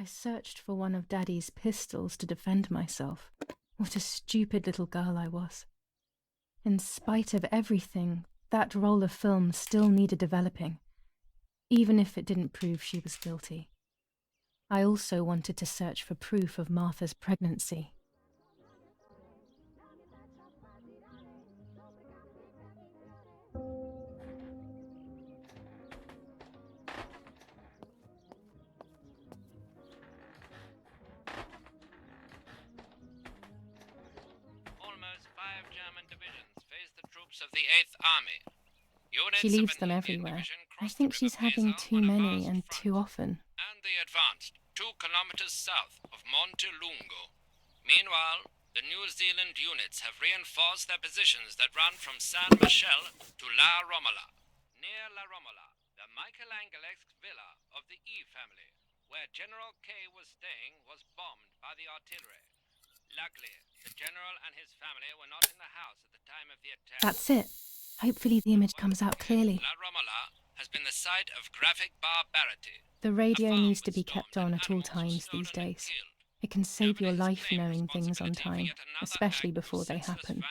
searched for one of Daddy's pistols to defend myself. What a stupid little girl I was. In spite of everything, that roll of film still needed developing, even if it didn't prove she was guilty. I also wanted to search for proof of Martha's pregnancy. Of the 8th Army. She leaves them everywhere. I think she's having too many and too often. And they advanced 2 kilometers south of Monte Lungo. Meanwhile, the New Zealand units have reinforced their positions that run from San Michel to La Romola. Near La Romola, the Michelangelesque villa of the E family, where General K was staying, was bombed by the artillery. Luckily, the general and his family were not in the house at the time of the attack. That's it. Hopefully the image comes out clearly. La Romola has been the site of graphic barbarity. The radio needs to be kept on at all times these days. It can save your life knowing things on time, especially before they happen.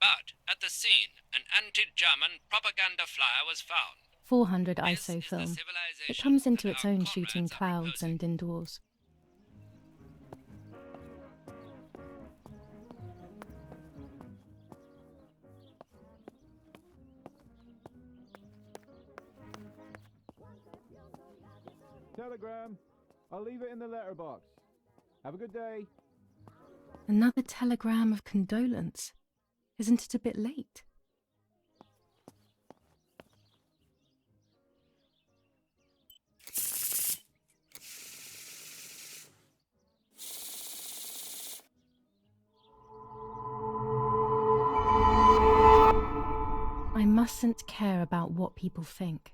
But at the scene, an anti-German propaganda flyer was found. 400 ISO film. It comes into its own shooting clouds and indoors. Telegram. I'll leave it in the letterbox. Have a good day. Another telegram of condolence. Isn't it a bit late? I mustn't care about what people think.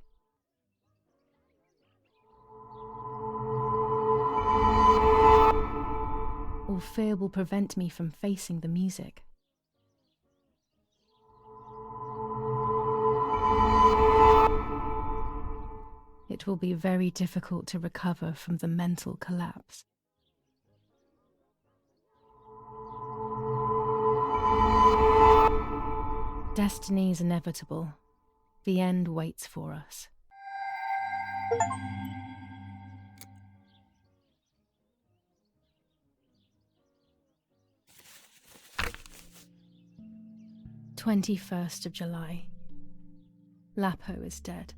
Or fear will prevent me from facing the music. It will be very difficult to recover from the mental collapse. Destiny is inevitable. The end waits for us. July 21st. Lapo is dead.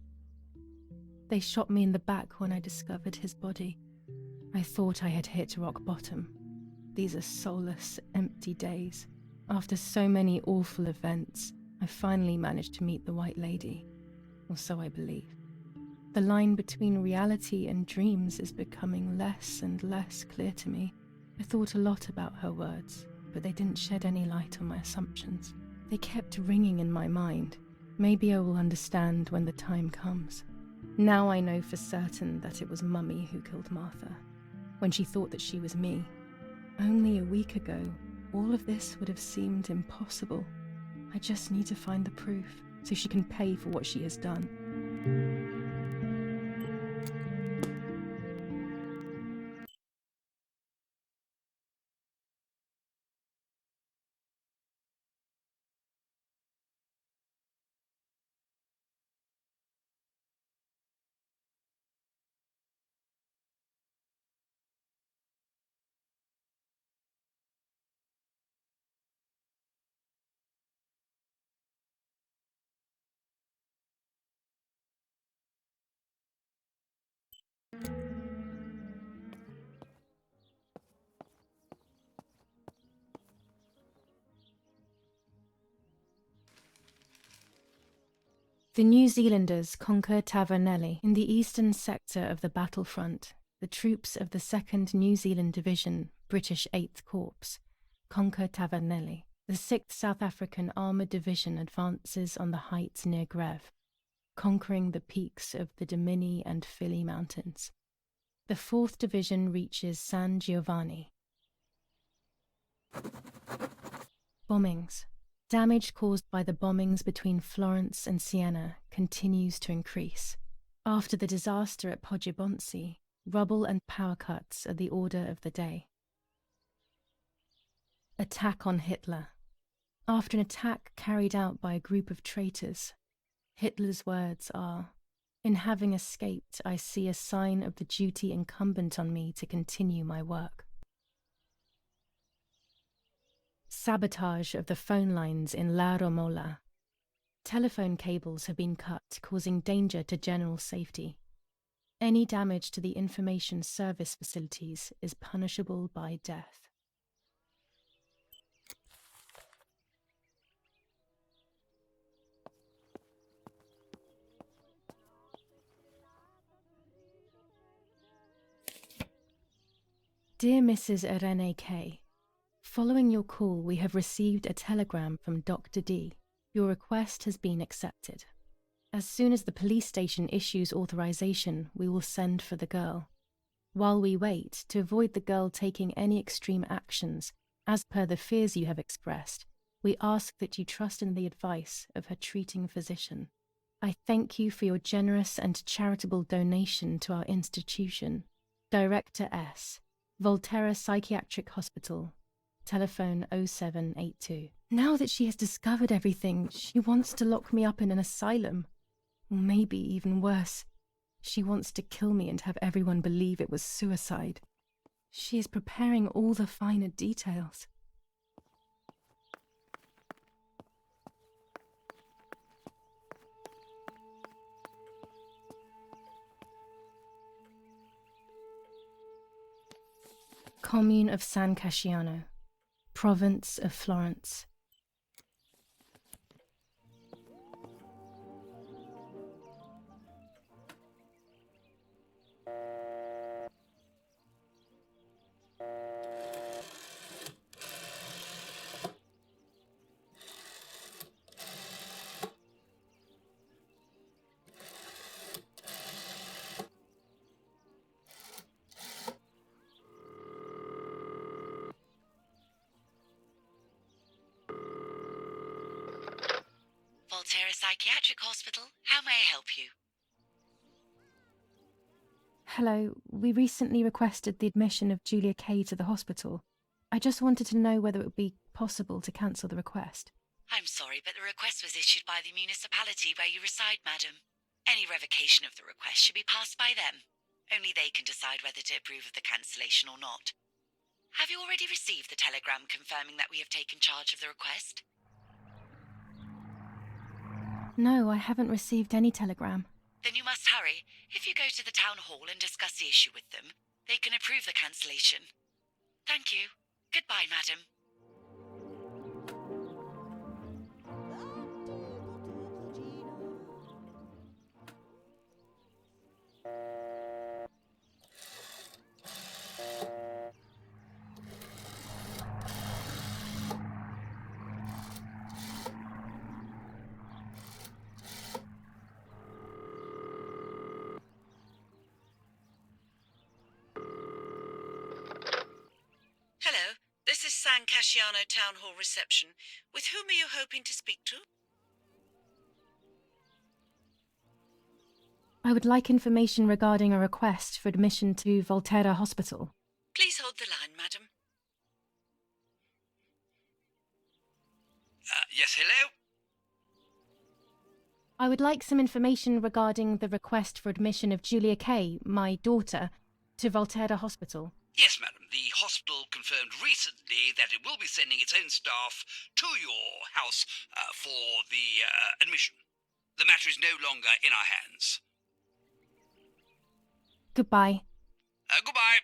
They shot me in the back when I discovered his body. I thought I had hit rock bottom. These are soulless, empty days. After so many awful events, I finally managed to meet the White Lady, or so I believe. The line between reality and dreams is becoming less and less clear to me. I thought a lot about her words, but they didn't shed any light on my assumptions. They kept ringing in my mind. Maybe I will understand when the time comes. Now I know for certain that it was Mummy who killed Martha, when she thought that she was me. Only a week ago, all of this would have seemed impossible. I just need to find the proof, so she can pay for what she has done. The New Zealanders conquer Tavernelli. In the eastern sector of the battlefront, the troops of the 2nd New Zealand Division, British 8th Corps, conquer Tavernelli. The 6th South African Armoured Division advances on the heights near Greve, conquering the peaks of the Dimini and Fili Mountains. The 4th Division reaches San Giovanni. Bombings. Damage caused by the bombings between Florence and Siena continues to increase. After the disaster at Poggibonsi, rubble and power cuts are the order of the day. Attack on Hitler. After an attack carried out by a group of traitors, Hitler's words are, "In having escaped, I see a sign of the duty incumbent on me to continue my work." Sabotage of the phone lines in La Romola. Telephone cables have been cut, causing danger to general safety. Any damage to the information service facilities is punishable by death. Dear Mrs. Irene K., following your call, we have received a telegram from Dr. D. Your request has been accepted. As soon as the police station issues authorization, we will send for the girl. While we wait, to avoid the girl taking any extreme actions, as per the fears you have expressed, we ask that you trust in the advice of her treating physician. I thank you for your generous and charitable donation to our institution. Director S. Volterra Psychiatric Hospital. Telephone 0782. Now that she has discovered everything, she wants to lock me up in an asylum. Or maybe even worse, she wants to kill me and have everyone believe it was suicide. She is preparing all the finer details. Commune of San Casciano, Province of Florence. Volterra Psychiatric Hospital. How may I help you? Hello, we recently requested the admission of Julia Kay to the hospital. I just wanted to know whether it would be possible to cancel the request. I'm sorry, but the request was issued by the municipality where you reside, madam. Any revocation of the request should be passed by them. Only they can decide whether to approve of the cancellation or not. Have you already received the telegram confirming that we have taken charge of the request? No, I haven't received any telegram. Then you must hurry. If you go to the town hall and discuss the issue with them, they can approve the cancellation. Thank you. Goodbye, madam. Hello, this is San Casciano Town Hall reception. With whom are you hoping to speak to? I would like information regarding a request for admission to Volterra Hospital. Please hold the line, madam. Yes, hello? I would like some information regarding the request for admission of Julia Kay, my daughter, to Volterra Hospital. Yes, madam. The hospital confirmed recently that it will be sending its own staff to your house for the admission. The matter is no longer in our hands. Goodbye. Goodbye.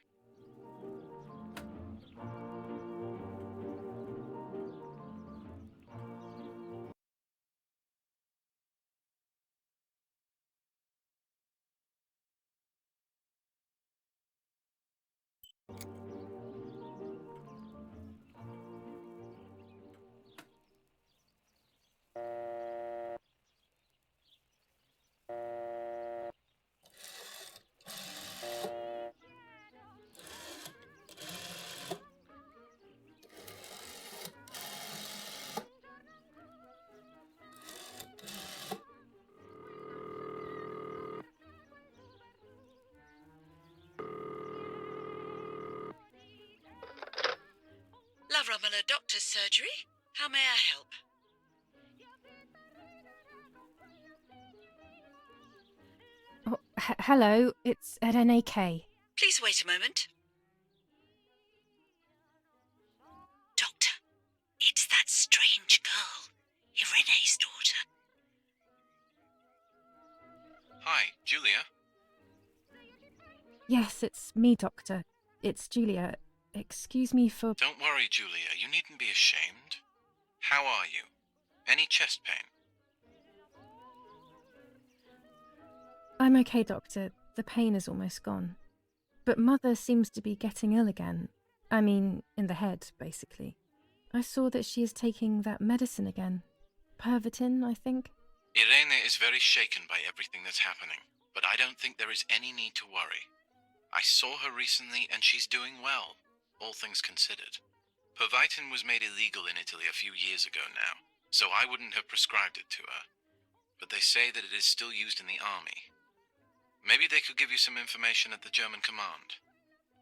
Romola Doctor's surgery. How may I help? Oh, hello, it's at NAK. Please wait a moment. Doctor, it's that strange girl, Irene's daughter. Hi, Julia. Yes, it's me, Doctor. It's Julia. Excuse me for... Don't worry, Julia. You needn't be ashamed. How are you? Any chest pain? I'm okay, Doctor. The pain is almost gone. But Mother seems to be getting ill again. I mean, in the head, basically. I saw that she is taking that medicine again. Pervitin, I think. Irene is very shaken by everything that's happening, but I don't think there is any need to worry. I saw her recently and she's doing well, all things considered. Pervitin was made illegal in Italy a few years ago now, so I wouldn't have prescribed it to her. But they say that it is still used in the army. Maybe they could give you some information at the German command.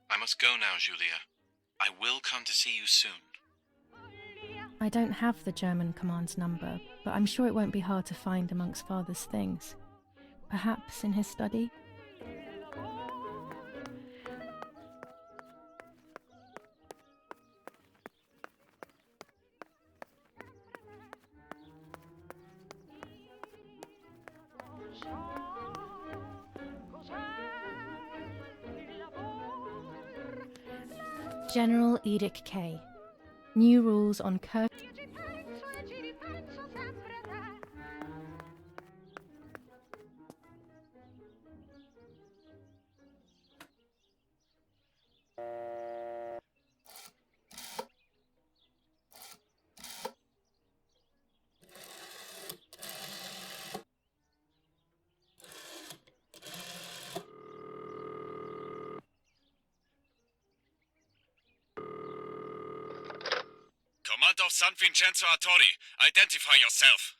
I must go now, Julia. I will come to see you soon. I don't have the German command's number, but I'm sure it won't be hard to find amongst Father's things. Perhaps in his study? General Edict K. New rules on Command of San Vincenzo Artori, identify yourself.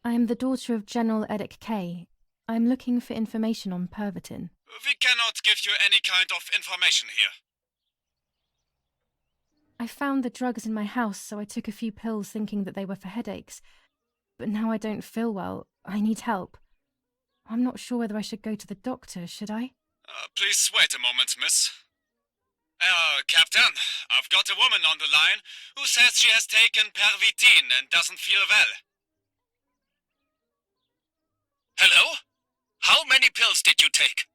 I am the daughter of General Edict K. I am looking for information on Pervitin. We cannot give you any kind of information here. I found the drugs in my house, so I took a few pills thinking that they were for headaches. But now I don't feel well. I need help. I'm not sure whether I should go to the doctor, should I? Please wait a moment, miss. Captain, I've got a woman on the line who says she has taken Pervitin and doesn't feel well. Hello? How many pills did you take?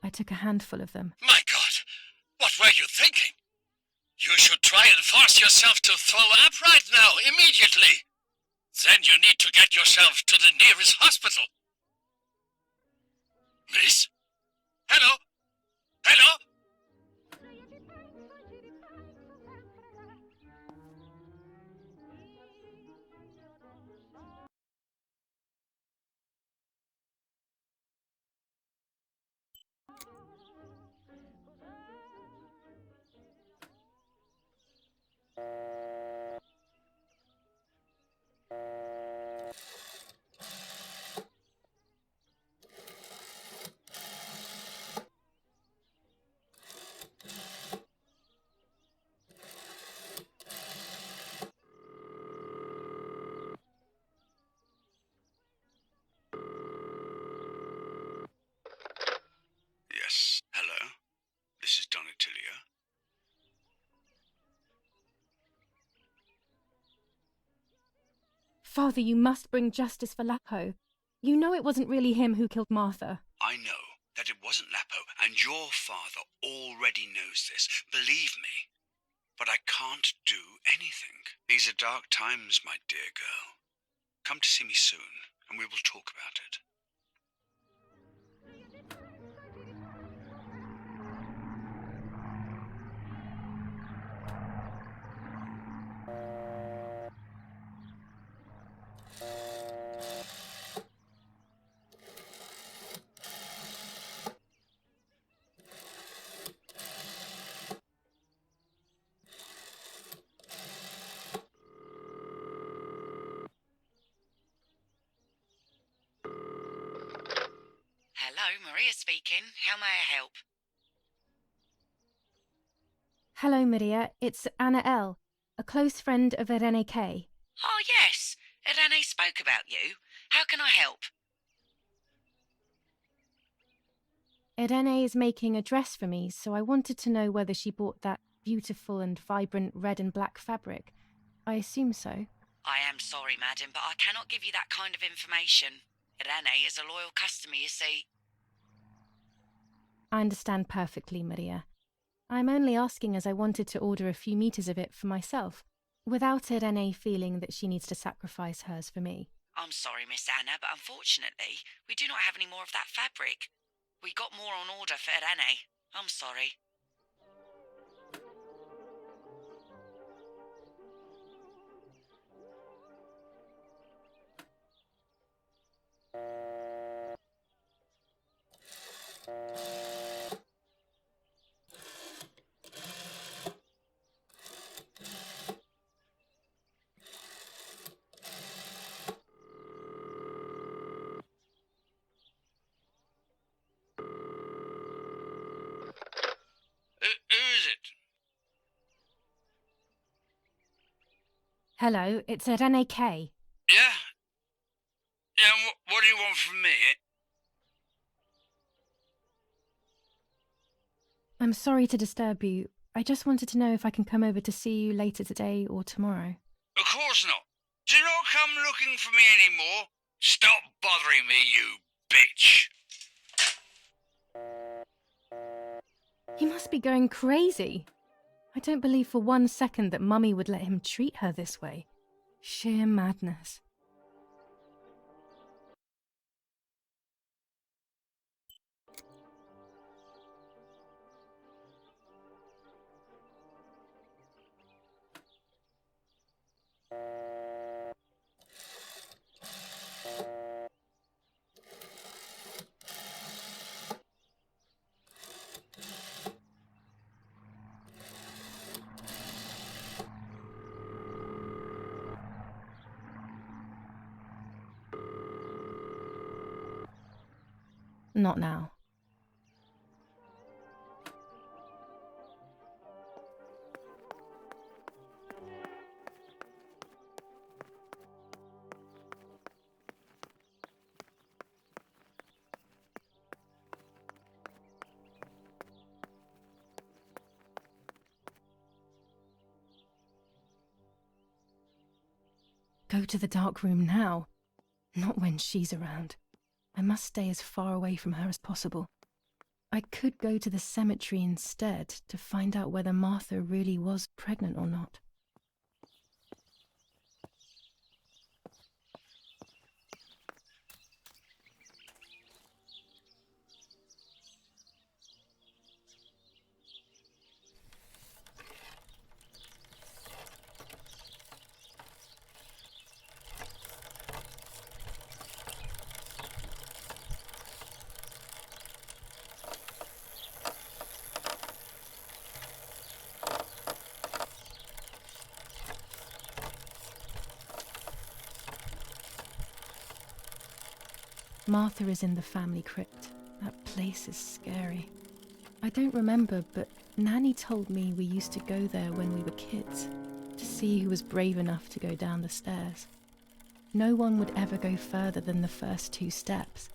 I took a handful of them. My God, what were you thinking? You should try and force yourself to throw up right now, immediately. Then you need to get yourself to the nearest hospital. Miss? Hello? Hello? Yes, hello. This is Donatilia. Father, you must bring justice for Lapo. You know it wasn't really him who killed Martha. I know that it wasn't Lapo, and your father already knows this, believe me. But I can't do anything. These are dark times, my dear girl. Come to see me soon, and we will talk about it. speaking. How may I help? Hello, Maria. It's Anna L., a close friend of Irene K. Oh, yes. Irene spoke about you. How can I help? Irene is making a dress for me, so I wanted to know whether she bought that beautiful and vibrant red and black fabric. I assume so. I am sorry, madam, but I cannot give you that kind of information. Irene is a loyal customer, you see. I understand perfectly, Maria. I'm only asking as I wanted to order a few meters of it for myself, without Irene feeling that she needs to sacrifice hers for me. I'm sorry, Miss Anna, but unfortunately, we do not have any more of that fabric. We got more on order for Irene. I'm sorry. Who is it? Hello, it's Irene K. Yeah? Yeah, and what do you want from me? I'm sorry to disturb you. I just wanted to know if I can come over to see you later today or tomorrow. Of course not. Do not come looking for me anymore. Stop bothering me, you bitch. He must be going crazy. I don't believe for 1 second that Mummy would let him treat her this way. Sheer madness. Not now. Go to the dark room now. Not when she's around. I must stay as far away from her as possible. I could go to the cemetery instead to find out whether Martha really was pregnant or not. Martha is in the family crypt. That place is scary. I don't remember, but Nanny told me we used to go there when we were kids, to see who was brave enough to go down the stairs. No one would ever go further than the first 2 steps.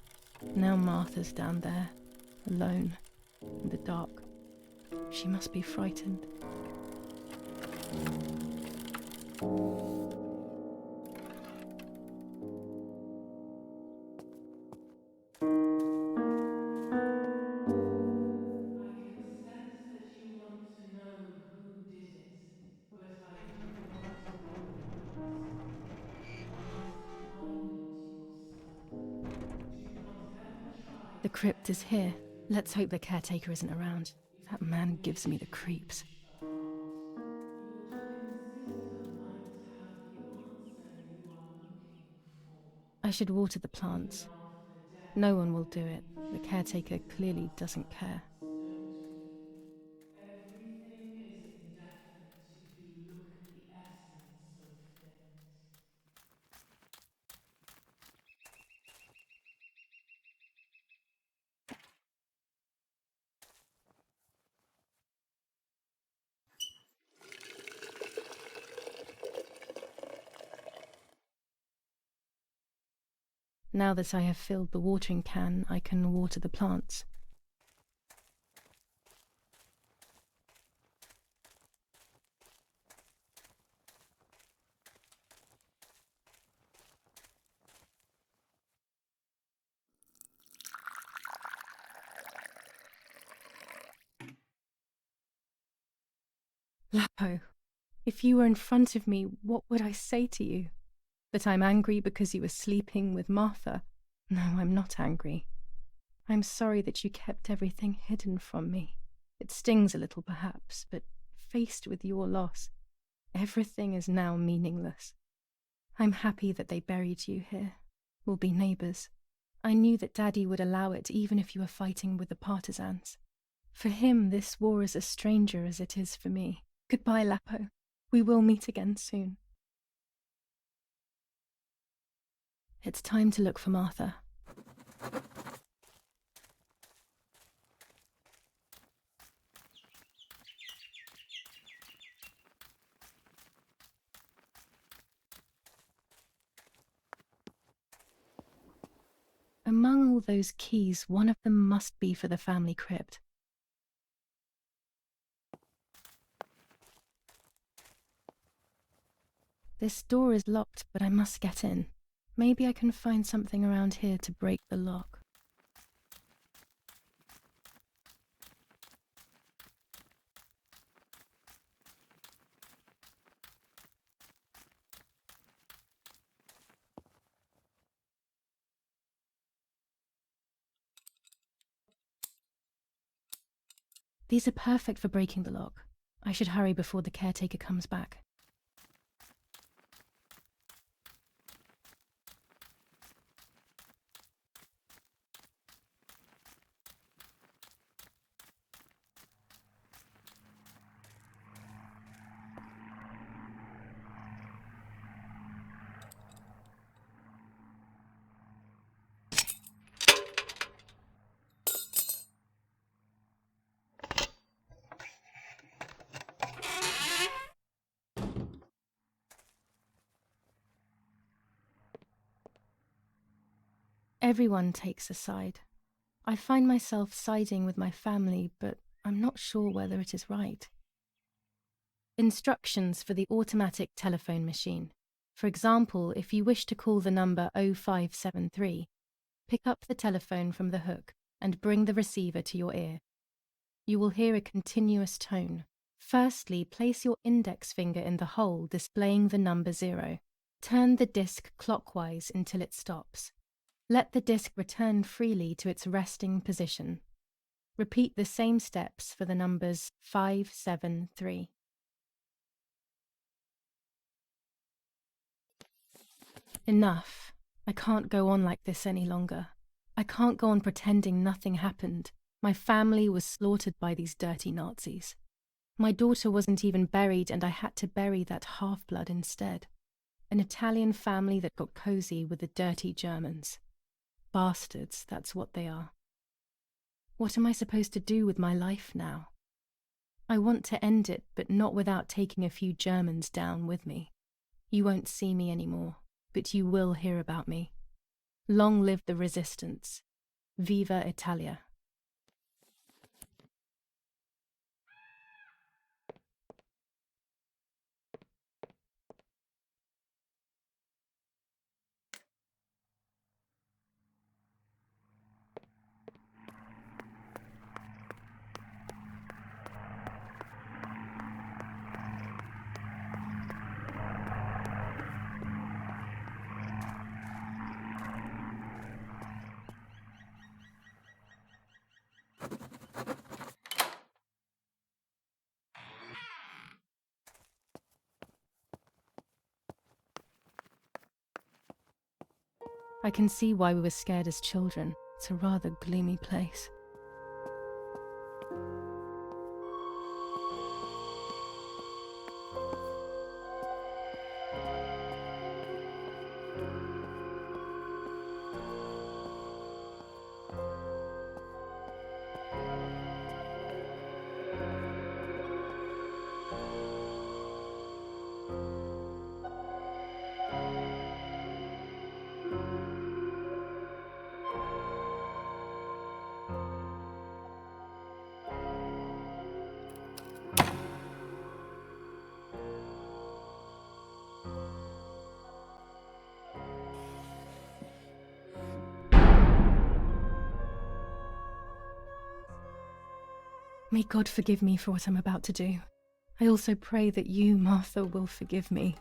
Now Martha's down there, alone, in the dark. She must be frightened. The crypt is here. Let's hope the caretaker isn't around. That man gives me the creeps. I should water the plants. No one will do it. The caretaker clearly doesn't care. Now that I have filled the watering can, I can water the plants. Lapo, if you were in front of me, what would I say to you? That I'm angry because you were sleeping with Martha? No, I'm not angry. I'm sorry that you kept everything hidden from me. It stings a little, perhaps, but faced with your loss, everything is now meaningless. I'm happy that they buried you here. We'll be neighbours. I knew that Daddy would allow it even if you were fighting with the partisans. For him, this war is a stranger as it is for me. Goodbye, Lapo. We will meet again soon. It's time to look for Martha. Among all those keys, one of them must be for the family crypt. This door is locked, but I must get in. Maybe I can find something around here to break the lock. These are perfect for breaking the lock. I should hurry before the caretaker comes back. Everyone takes a side. I find myself siding with my family, but I'm not sure whether it is right. Instructions for the automatic telephone machine. For example, if you wish to call the number 0573, pick up the telephone from the hook and bring the receiver to your ear. You will hear a continuous tone. Firstly, place your index finger in the hole displaying the number 0. Turn the disc clockwise until it stops. Let the disc return freely to its resting position. Repeat the same steps for the numbers 573. Enough. I can't go on like this any longer. I can't go on pretending nothing happened. My family was slaughtered by these dirty Nazis. My daughter wasn't even buried, and I had to bury that half-blood instead. An Italian family that got cozy with the dirty Germans. Bastards, that's what they are. What am I supposed to do with my life now? I want to end it, but not without taking a few Germans down with me. You won't see me anymore, but you will hear about me. Long live the resistance. Viva Italia. I can see why we were scared as children. It's a rather gloomy place. May God forgive me for what I'm about to do. I also pray that you, Martha, will forgive me.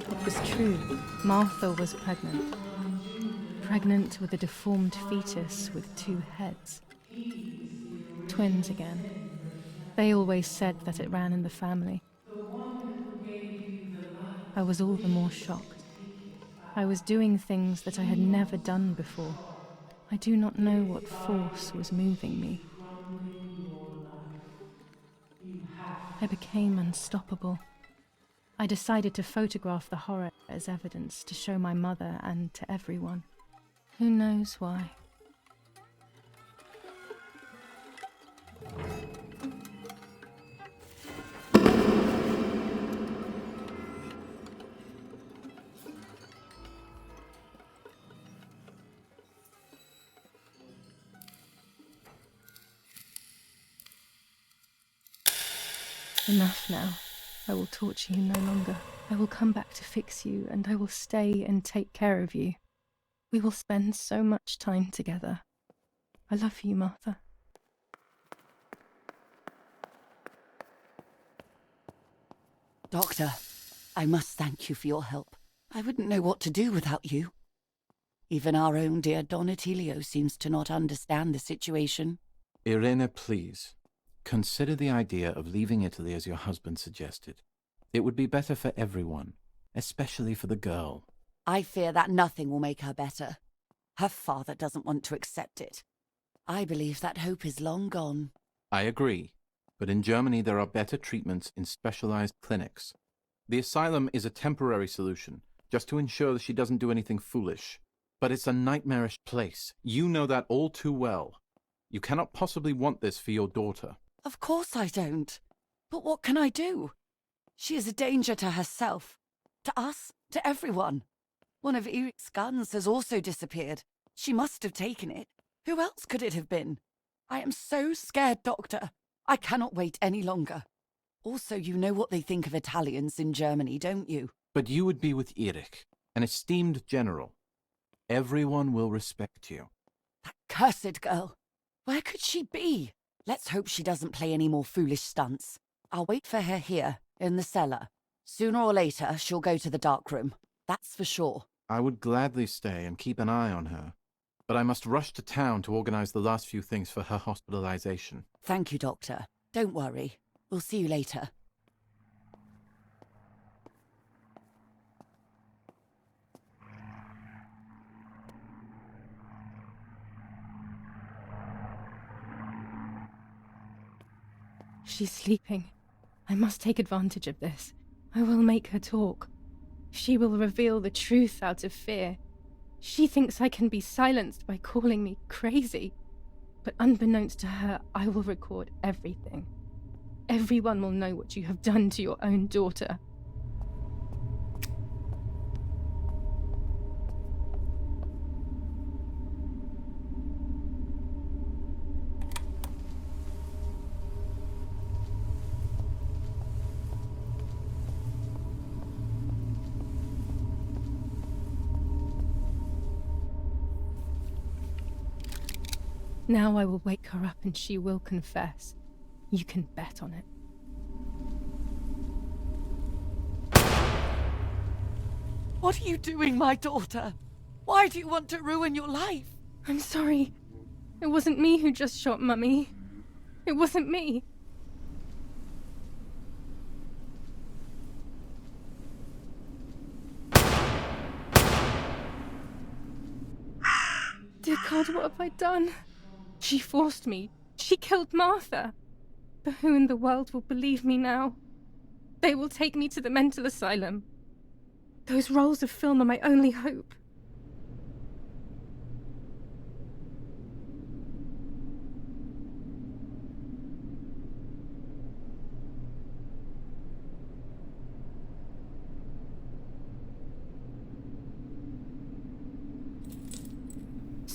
It was true. Martha was pregnant. Pregnant with a deformed fetus with 2 heads. Twins again. They always said that it ran in the family. I was all the more shocked. I was doing things that I had never done before. I do not know what force was moving me. I became unstoppable. I decided to photograph the horror as evidence to show my mother and to everyone. Who knows why? Enough now. I will torture you no longer. I will come back to fix you, and I will stay and take care of you. We will spend so much time together. I love you, Martha. Doctor, I must thank you for your help. I wouldn't know what to do without you. Even our own dear Donatello seems to not understand the situation. Irene, please. Consider the idea of leaving Italy as your husband suggested. It would be better for everyone, especially for the girl. I fear that nothing will make her better. Her father doesn't want to accept it. I believe that hope is long gone. I agree, but in Germany there are better treatments in specialized clinics. The asylum is a temporary solution, just to ensure that she doesn't do anything foolish. But it's a nightmarish place. You know that all too well. You cannot possibly want this for your daughter. Of course I don't. But what can I do? She is a danger to herself, to us, to everyone. One of Eric's guns has also disappeared. She must have taken it. Who else could it have been? I am so scared, Doctor. I cannot wait any longer. Also, you know what they think of Italians in Germany, don't you? But you would be with Eric, an esteemed general. Everyone will respect you. That cursed girl. Where could she be? Let's hope she doesn't play any more foolish stunts. I'll wait for her here, in the cellar. Sooner or later, she'll go to the dark room. That's for sure. I would gladly stay and keep an eye on her. But I must rush to town to organize the last few things for her hospitalization. Thank you, Doctor. Don't worry. We'll see you later. She's sleeping. I must take advantage of this. I will make her talk. She will reveal the truth out of fear. She thinks I can be silenced by calling me crazy. But unbeknownst to her, I will record everything. Everyone will know what you have done to your own daughter. Now I will wake her up and she will confess. You can bet on it. What are you doing, my daughter? Why do you want to ruin your life? I'm sorry. It wasn't me who just shot Mummy. It wasn't me. Dear God, what have I done? She forced me. She killed Martha. But who in the world will believe me now? They will take me to the mental asylum. Those rolls of film are my only hope.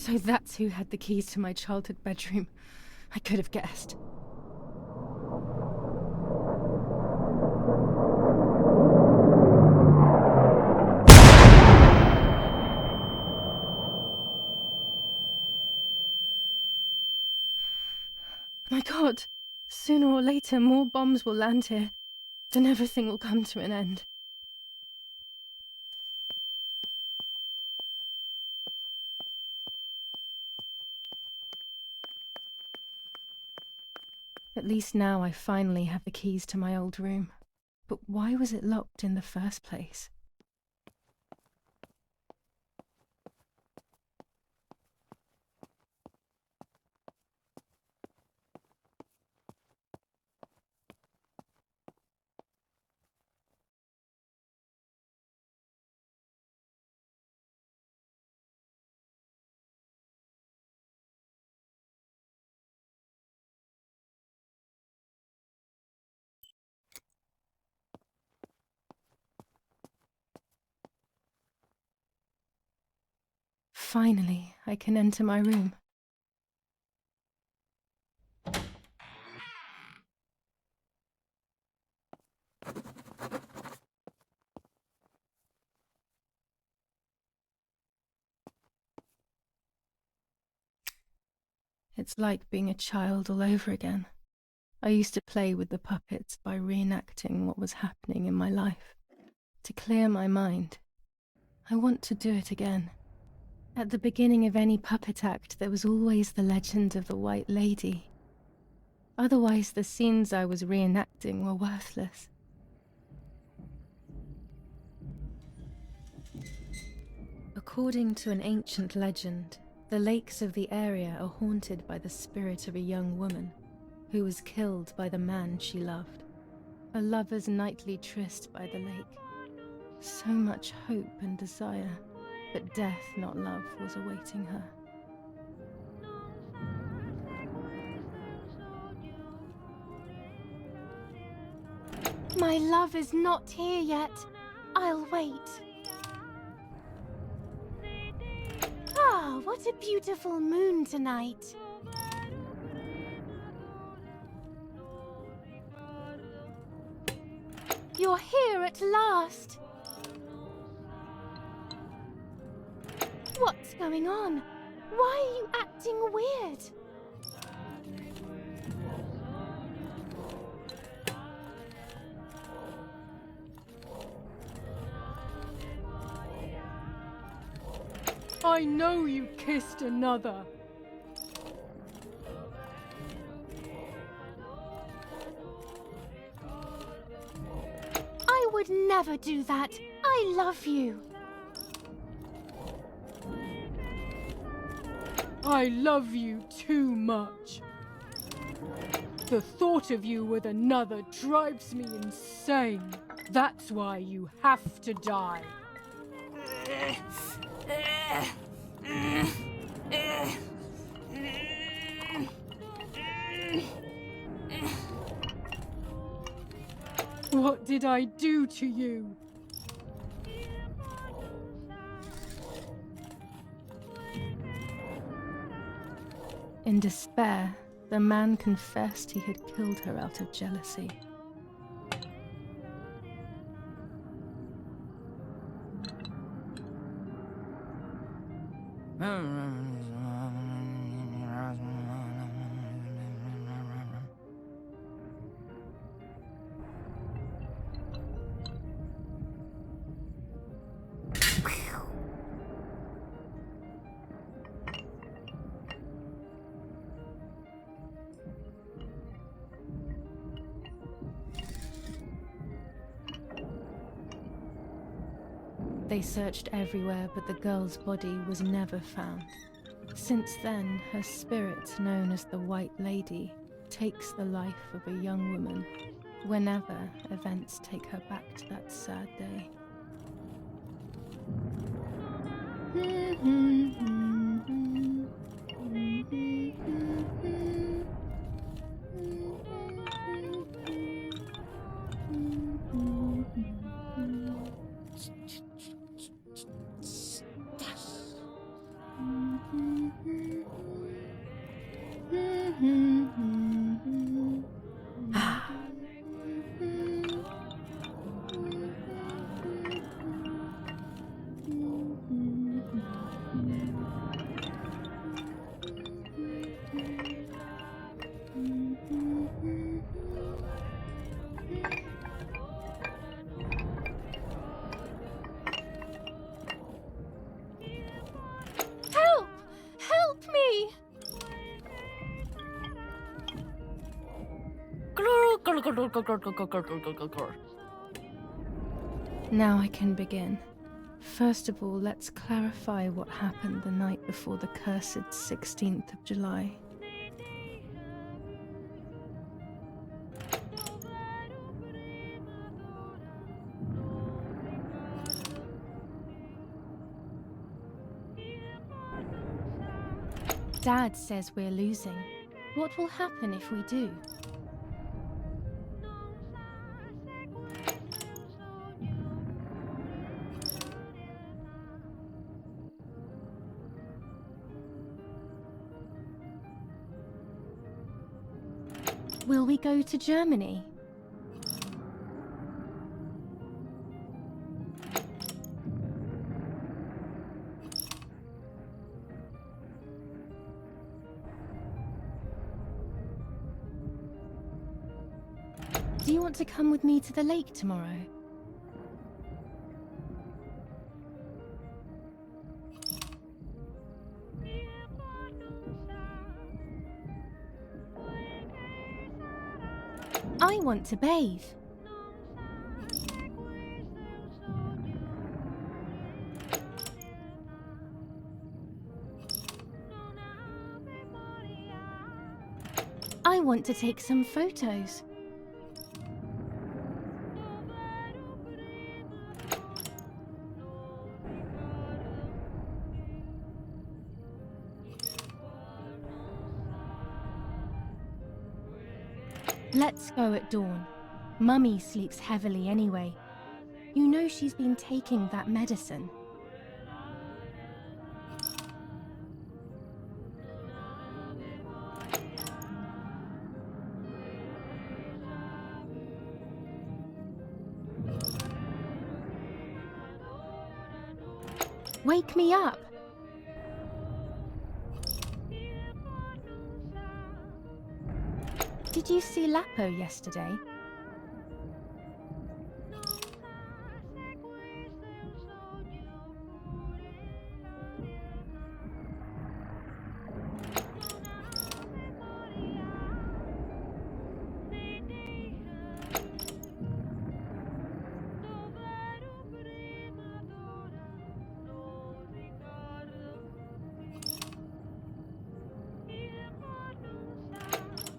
So that's who had the keys to my childhood bedroom. I could have guessed. My God, sooner or later more bombs will land here. Then everything will come to an end. At least now I finally have the keys to my old room. But why was it locked in the first place? Finally, I can enter my room. It's like being a child all over again. I used to play with the puppets by reenacting what was happening in my life. To clear my mind. I want to do it again. At the beginning of any puppet act, there was always the legend of the White Lady. Otherwise, the scenes I was reenacting were worthless. According to an ancient legend, the lakes of the area are haunted by the spirit of a young woman who was killed by the man she loved. A lover's nightly tryst by the lake. So much hope and desire. But death, not love, was awaiting her. My love is not here yet. I'll wait. Ah, what a beautiful moon tonight. You're here at last. What's going on? Why are you acting weird? I know you kissed another. I would never do that. I love you. I love you too much. The thought of you with another drives me insane. That's why you have to die. What did I do to you? In despair, the man confessed he had killed her out of jealousy. They searched everywhere, but the girl's body was never found. Since then, her spirit, known as the White Lady, takes the life of a young woman whenever events take her back to that sad day. Help me! Now I can begin. First of all, let's clarify what happened the night before the cursed 16th of July. Dad says we're losing. What will happen if we do? Will we go to Germany? Do you want to come with me to the lake tomorrow? I want to bathe. I want to take some photos. Let's go at dawn. Mummy sleeps heavily anyway. You know she's been taking that medicine. Wake me up! Did you see Lapo yesterday?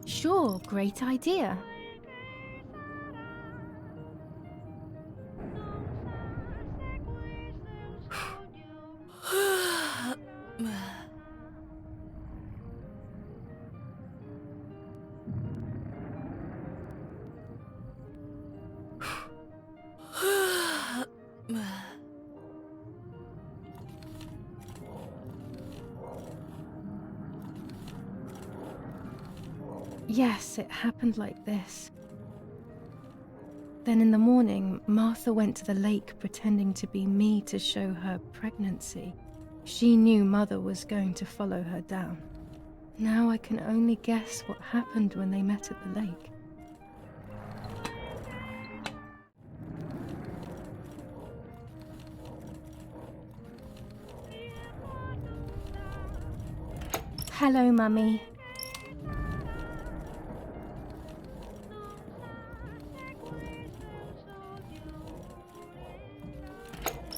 Sure, great idea. Yes, it happened like this. Then in the morning, Martha went to the lake pretending to be me to show her pregnancy. She knew Mother was going to follow her down. Now I can only guess what happened when they met at the lake. Hello, Mummy.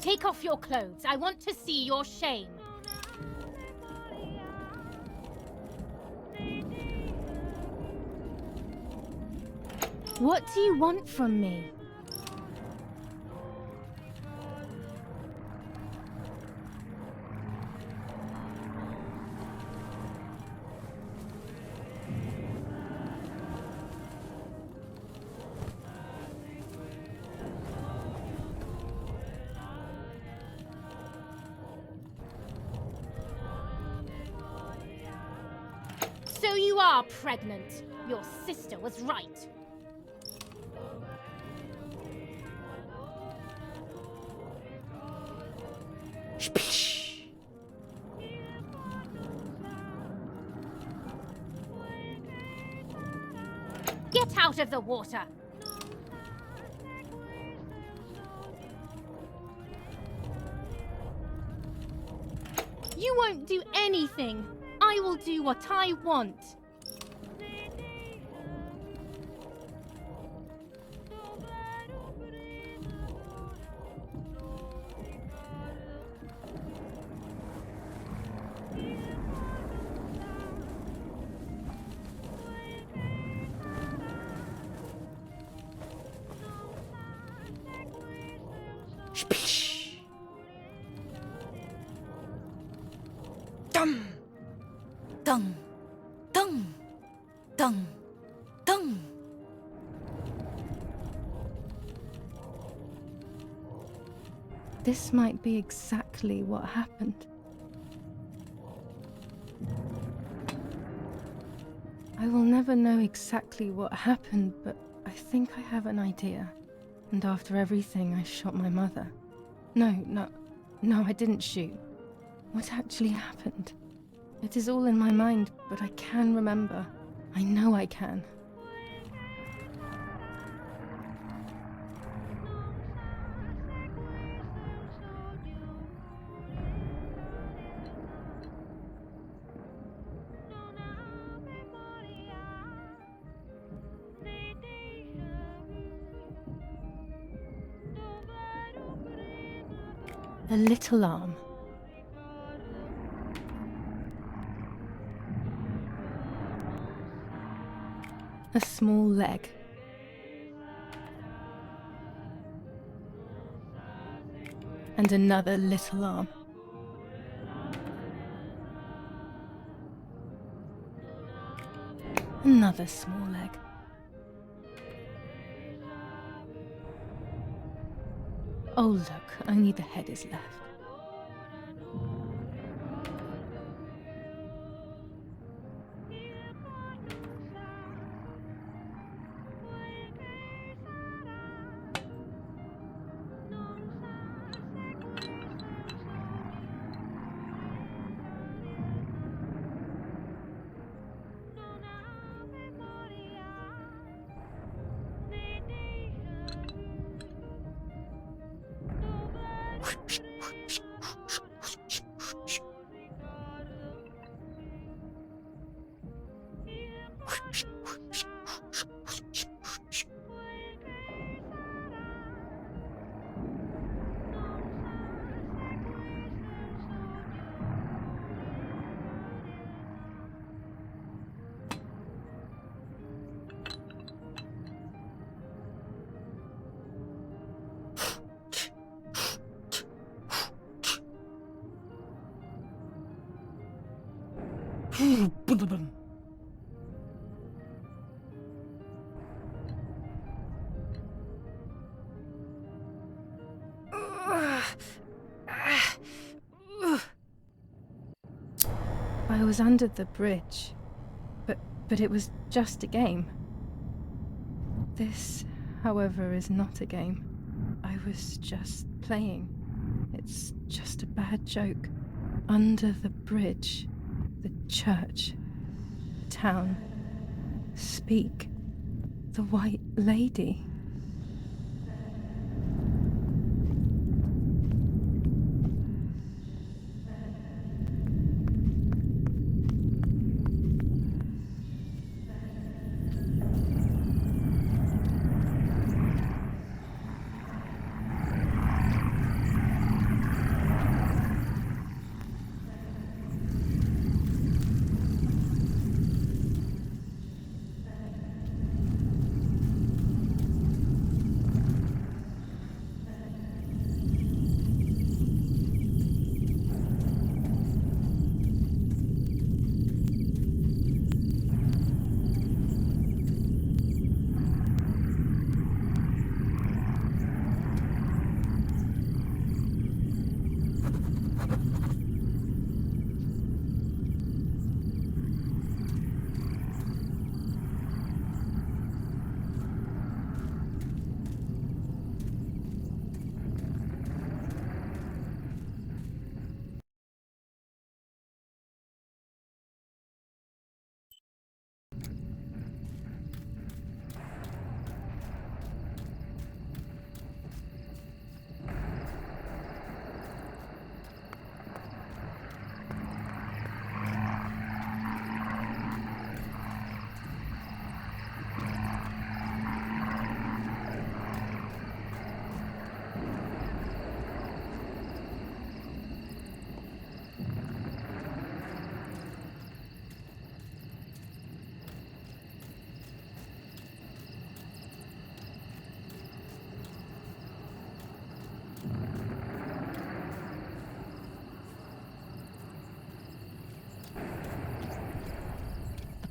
Take off your clothes. I want to see your shame. What do you want from me? So you are pregnant. Your sister was right. Get out of the water! You won't do anything. I will do what I want. Dum, dum, dum, dum, dum. This might be exactly what happened. I will never know exactly what happened, but I think I have an idea. And after everything, I shot my mother. No, I didn't shoot. What actually happened? It is all in my mind, but I can remember. I know I can. A little arm. A small leg. And another little arm. Another small leg. Oh look, only the head is left. I was under the bridge, but But it was just a game. This, however, is not a game. I was just playing. It's just a bad joke. Under the bridge, the church, the town. Speak. The White Lady.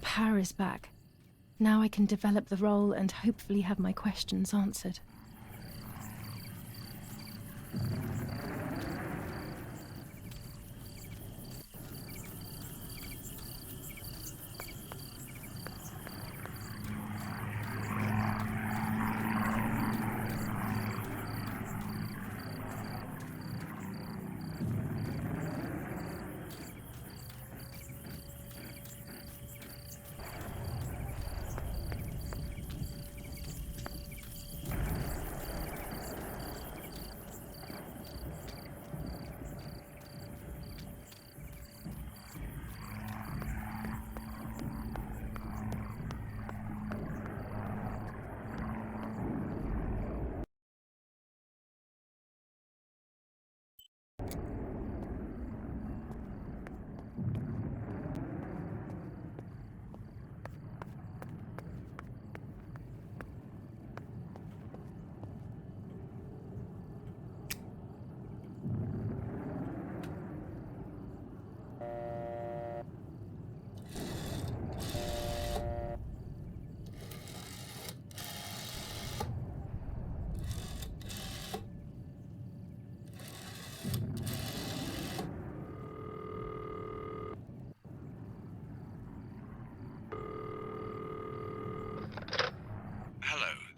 Power is back. Now I can develop the role and hopefully have my questions answered.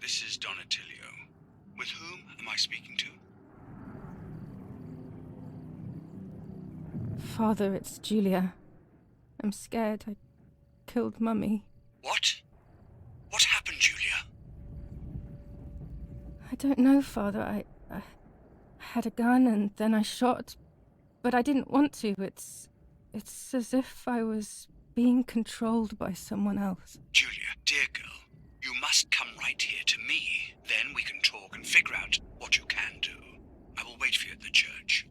This is Donatello. With whom am I speaking to? Father, it's Julia. I'm scared. I killed Mummy. What? What happened, Julia? I don't know, Father. I had a gun and then I shot, but I didn't want to. It's as if I was being controlled by someone else. Julia, dear girl, you must come right here to me. Then we can talk and figure out what you can do. I will wait for you at the church.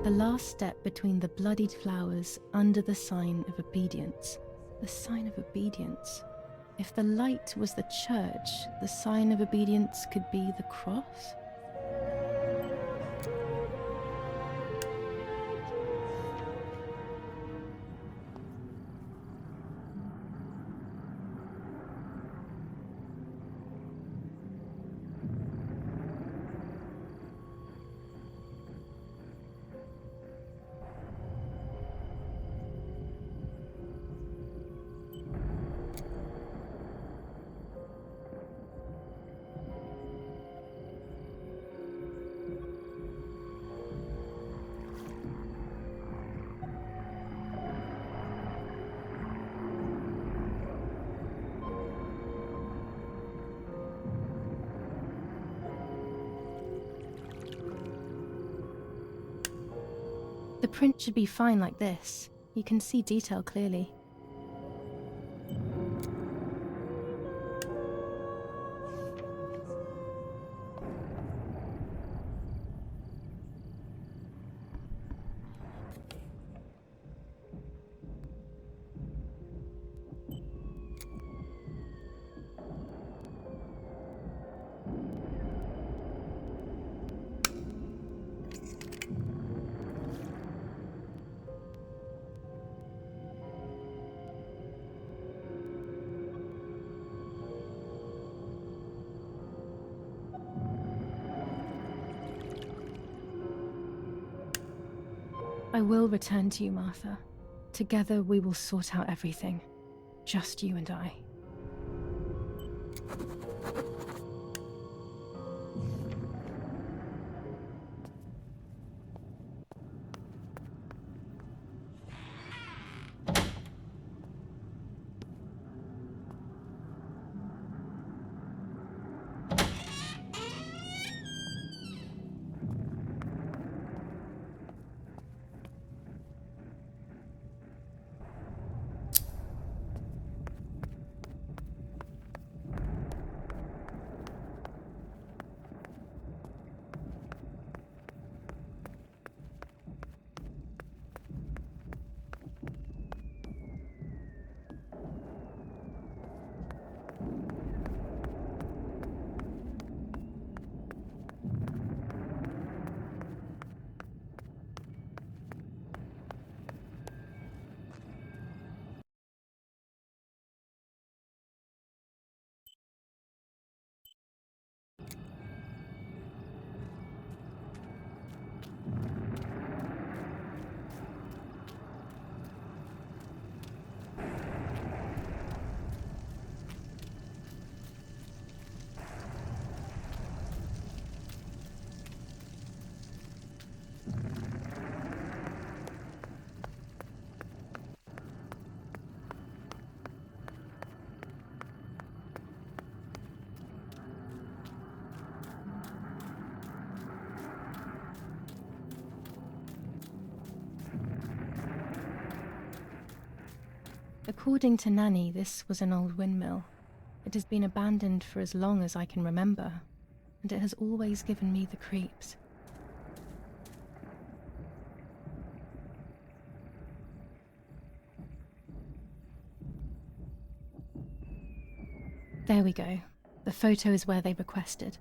The last step between the bloodied flowers under the sign of obedience. The sign of obedience. If the light was the church, the sign of obedience could be the cross? The print should be fine like this. You can see detail clearly. I will return to you, Martha. Together we will sort out everything. Just you and I. According to Nanny, this was an old windmill. It has been abandoned for as long as I can remember, and it has always given me the creeps. There we go. The photo is where they requested.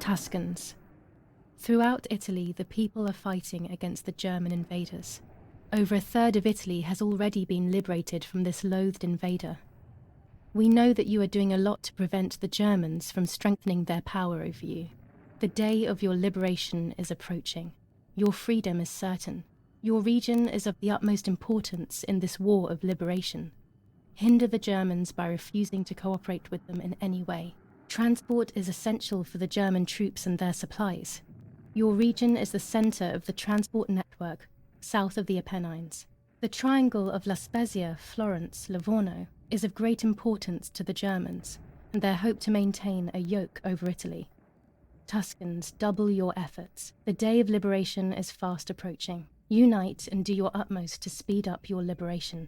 Tuscans. Throughout Italy, the people are fighting against the German invaders. Over a third of Italy has already been liberated from this loathed invader. We know that you are doing a lot to prevent the Germans from strengthening their power over you. The day of your liberation is approaching. Your freedom is certain. Your region is of the utmost importance in this war of liberation. Hinder the Germans by refusing to cooperate with them in any way. Transport is essential for the German troops and their supplies. Your region is the center of the transport network south of the Apennines. The triangle of La Spezia, Florence, Livorno is of great importance to the Germans, and their hope to maintain a yoke over Italy. Tuscans, double your efforts. The day of liberation is fast approaching. Unite and do your utmost to speed up your liberation.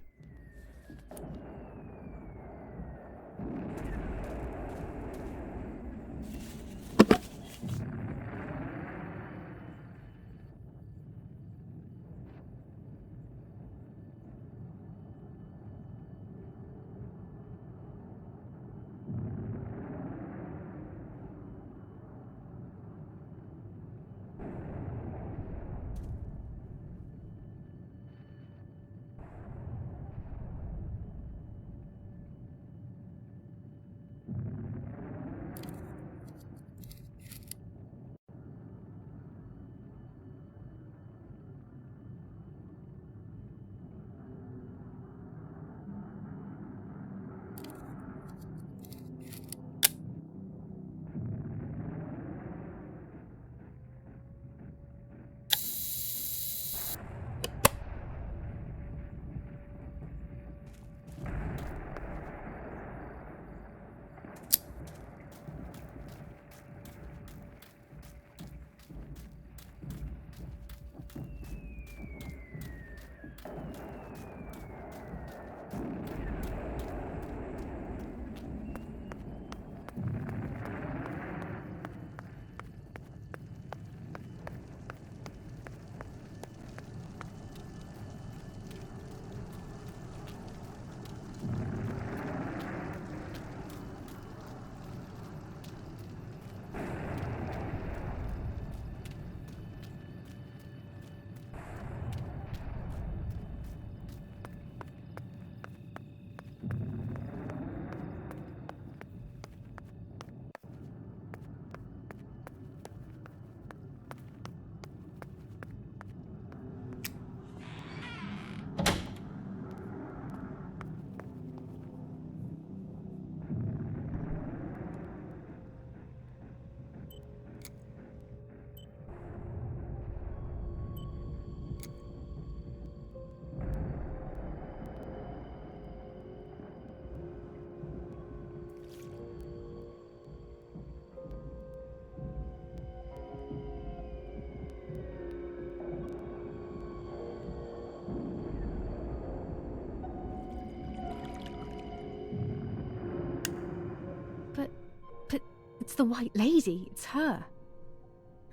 But it's the White Lady. It's her.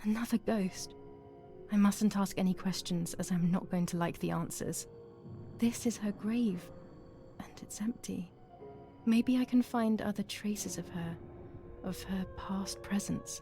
Another ghost. I mustn't ask any questions, as I'm not going to like the answers. This is her grave, and it's empty. Maybe I can find other traces of her past presence.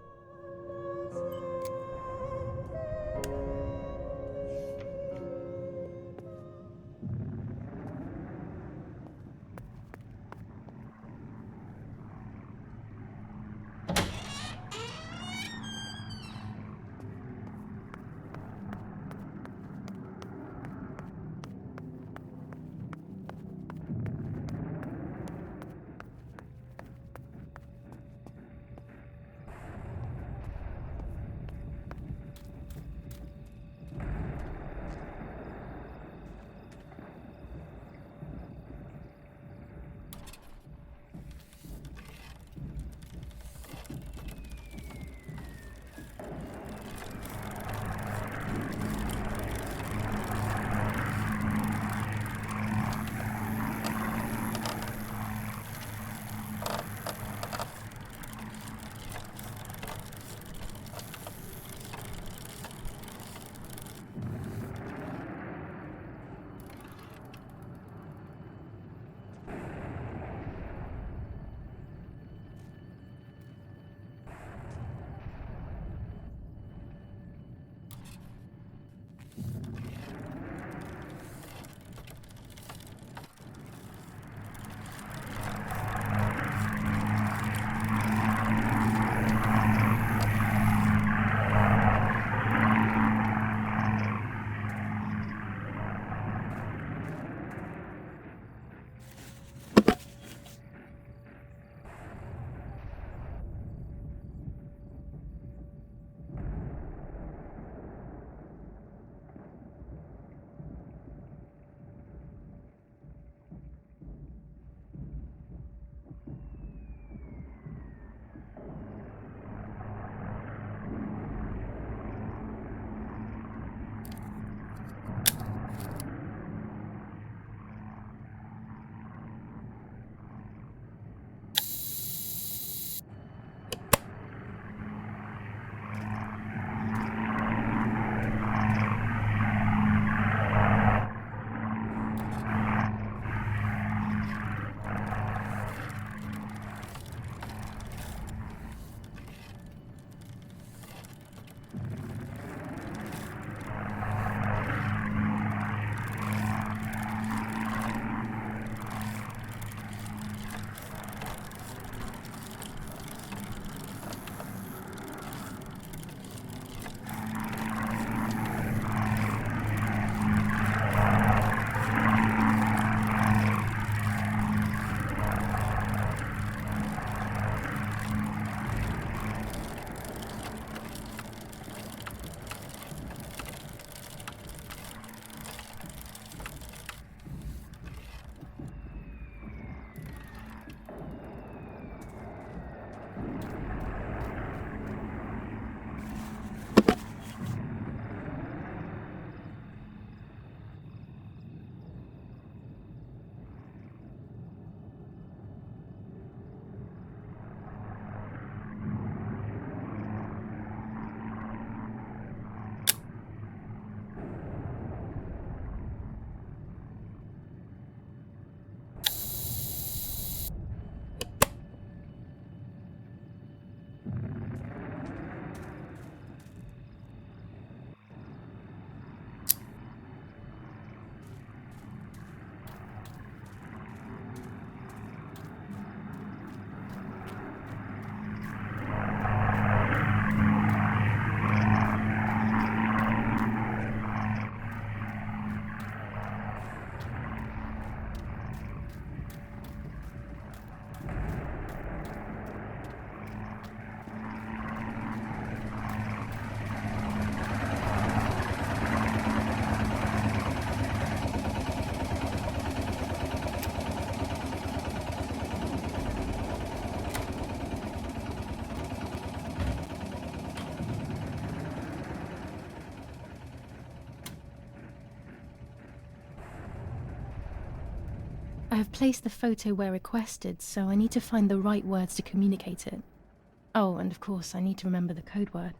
I have placed the photo where requested, so I need to find the right words to communicate it. Oh, and of course, I need to remember the code word.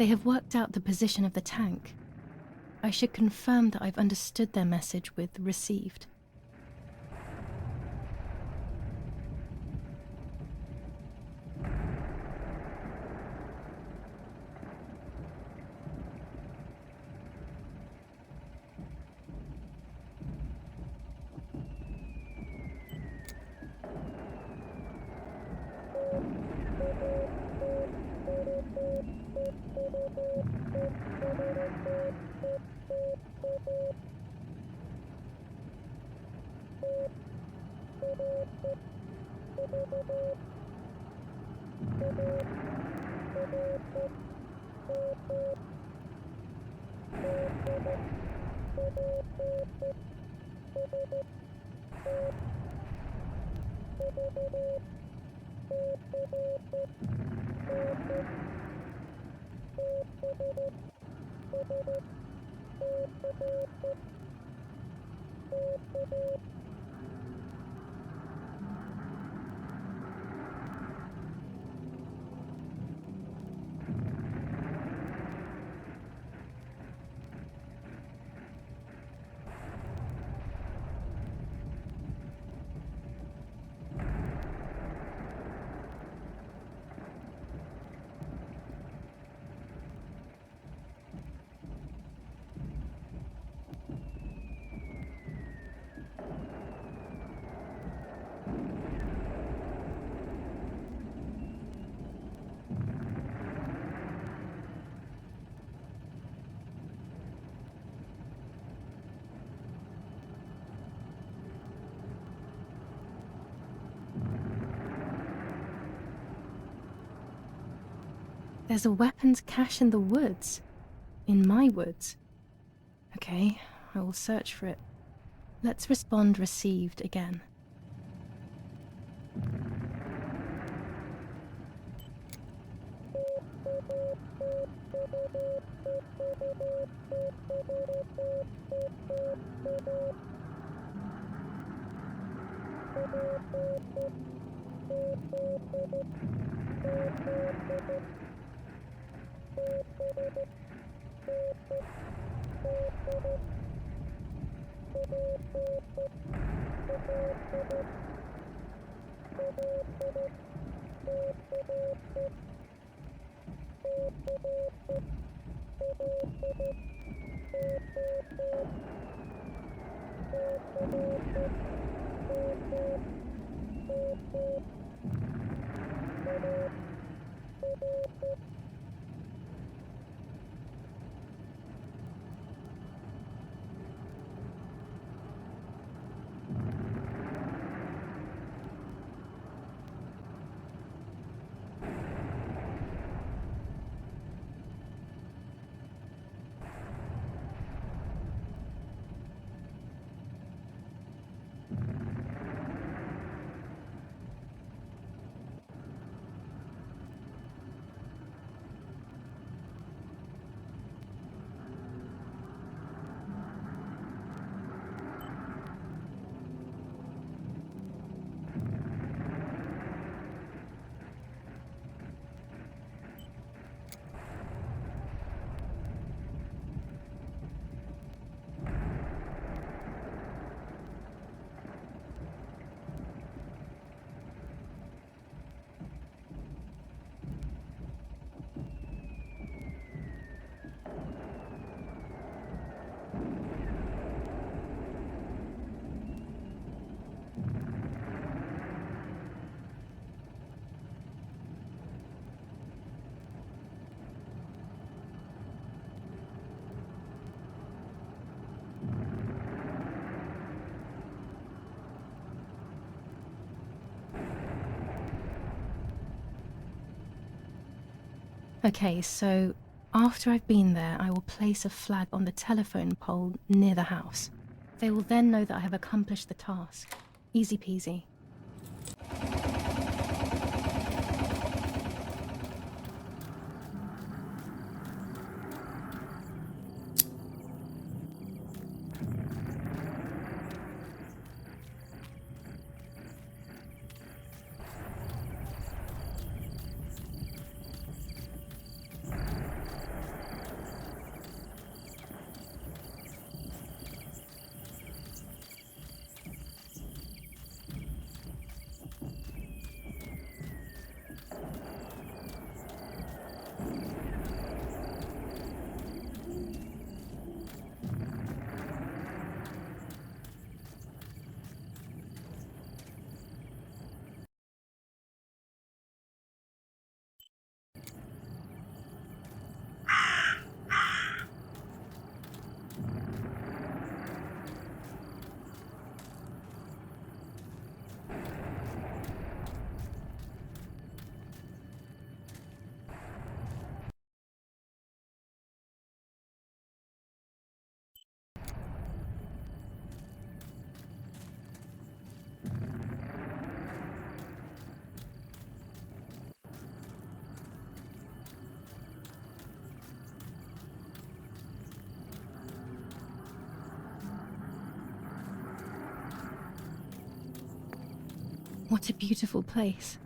They have worked out the position of the tank. I should confirm that I've understood their message with received. There's a weapons cache in the woods. In my woods. Okay, I will search for it. Let's respond received again. Okay, so after I've been there, I will place a flag on the telephone pole near the house. They will then know that I have accomplished the task. Easy peasy. What a beautiful place.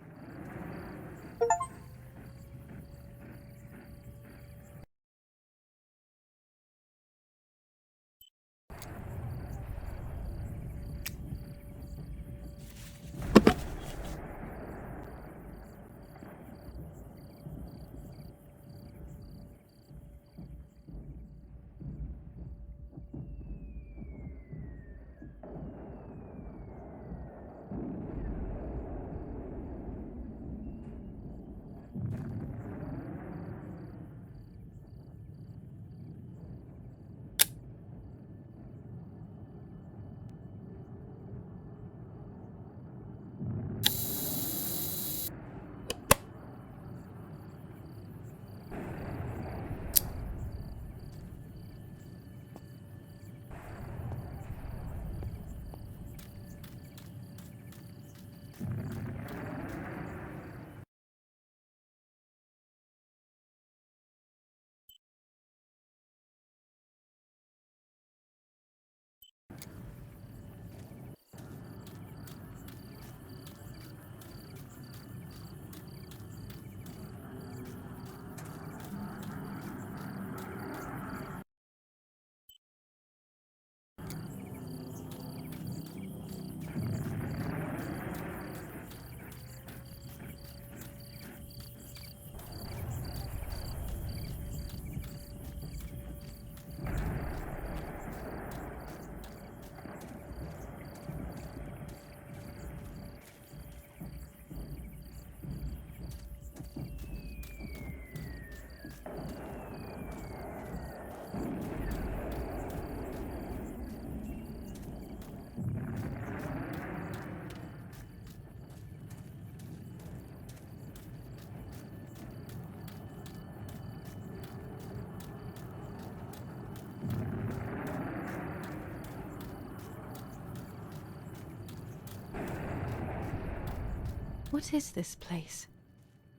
What is this place?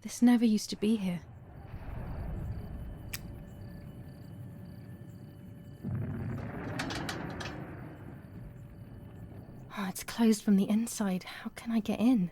This never used to be here. Oh, it's closed from the inside. How can I get in?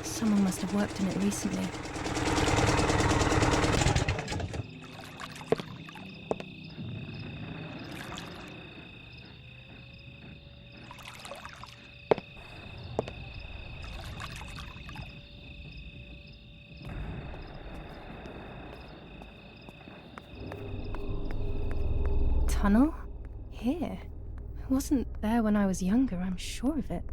Someone must have worked in it recently. Tunnel? Here? It wasn't there when I was younger, I'm sure of it.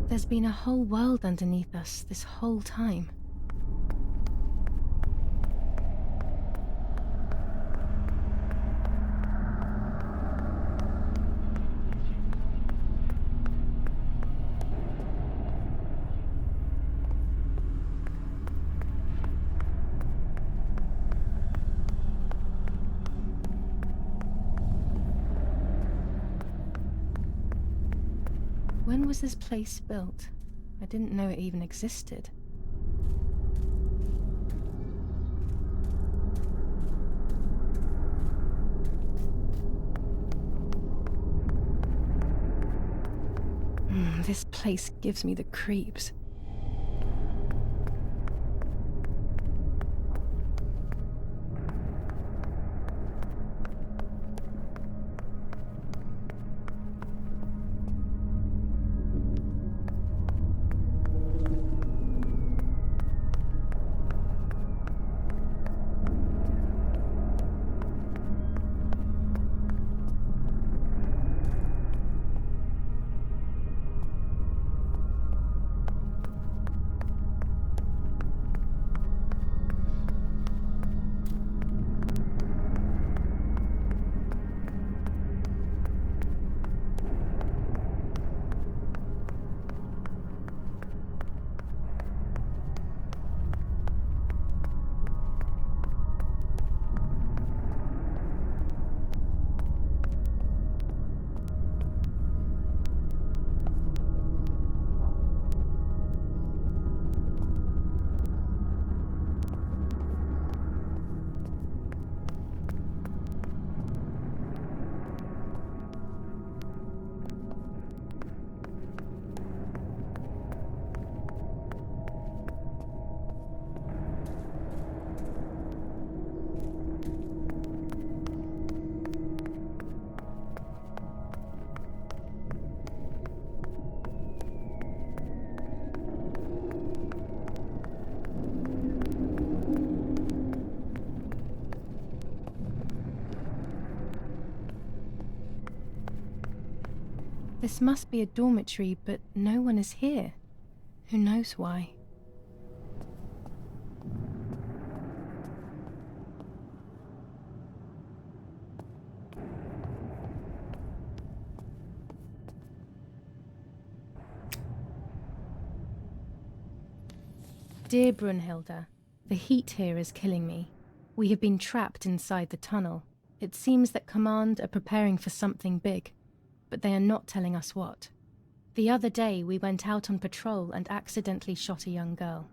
There's been a whole world underneath us this whole time. When was this place built? I didn't know it even existed. This place gives me the creeps. This must be a dormitory, but no one is here. Who knows why? Dear Brunhilde, the heat here is killing me. We have been trapped inside the tunnel. It seems that Command are preparing for something big, but they are not telling us what. The other day we went out on patrol and accidentally shot a young girl.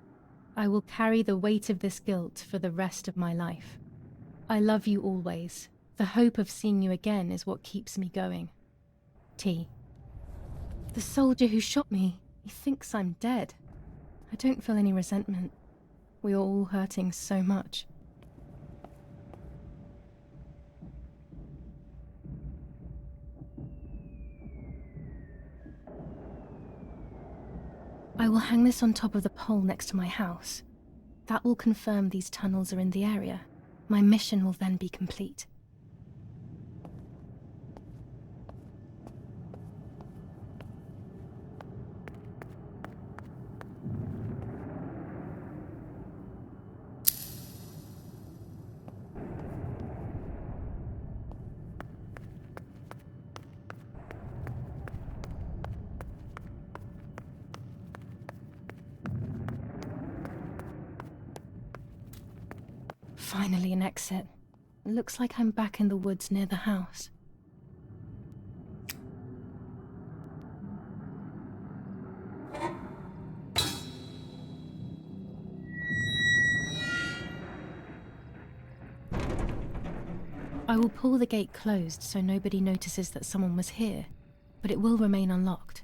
I will carry the weight of this guilt for the rest of my life. I love you always. The hope of seeing you again is what keeps me going. T. The soldier who shot me, he thinks I'm dead. I don't feel any resentment. We are all hurting so much. I will hang this on top of the pole next to my house. That will confirm these tunnels are in the area. My mission will then be complete. Finally an exit. Looks like I'm back in the woods near the house. I will pull the gate closed so nobody notices that someone was here, but it will remain unlocked.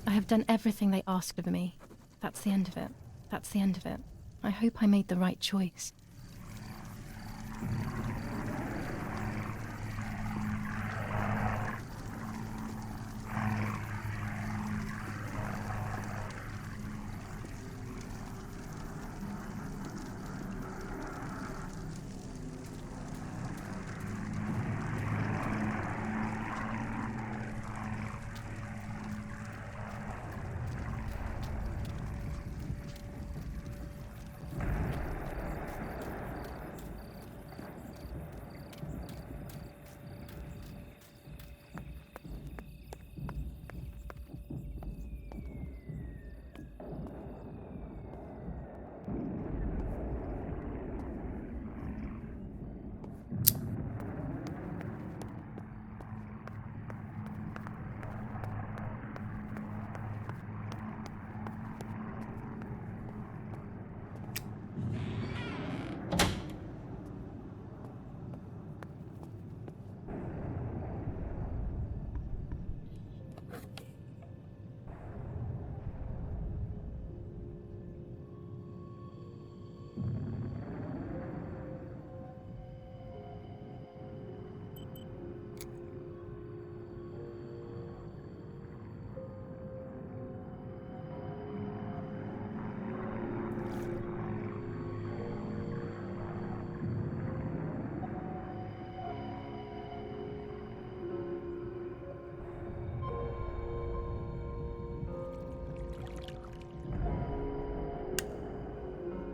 I have done everything they asked of me. That's the end of it. That's the end of it. I hope I made the right choice.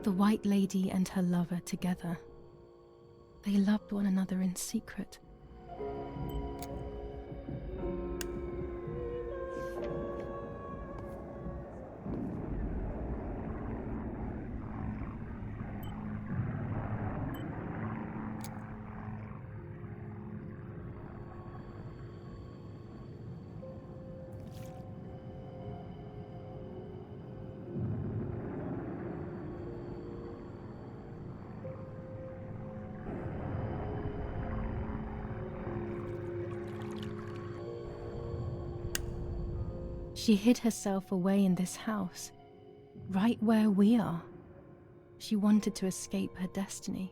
The White Lady and her lover together. They loved one another in secret. She hid herself away in this house, right where we are. She wanted to escape her destiny.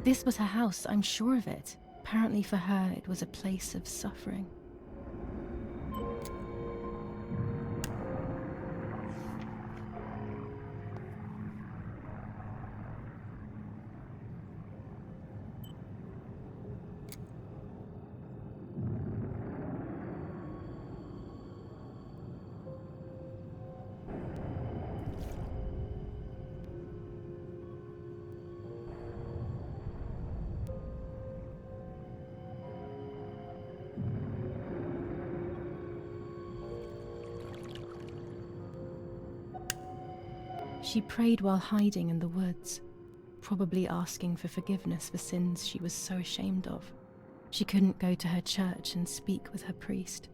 This was her house, I'm sure of it. Apparently for her, it was a place of suffering. She prayed while hiding in the woods, probably asking for forgiveness for sins she was so ashamed of. She couldn't go to her church and speak with her priest.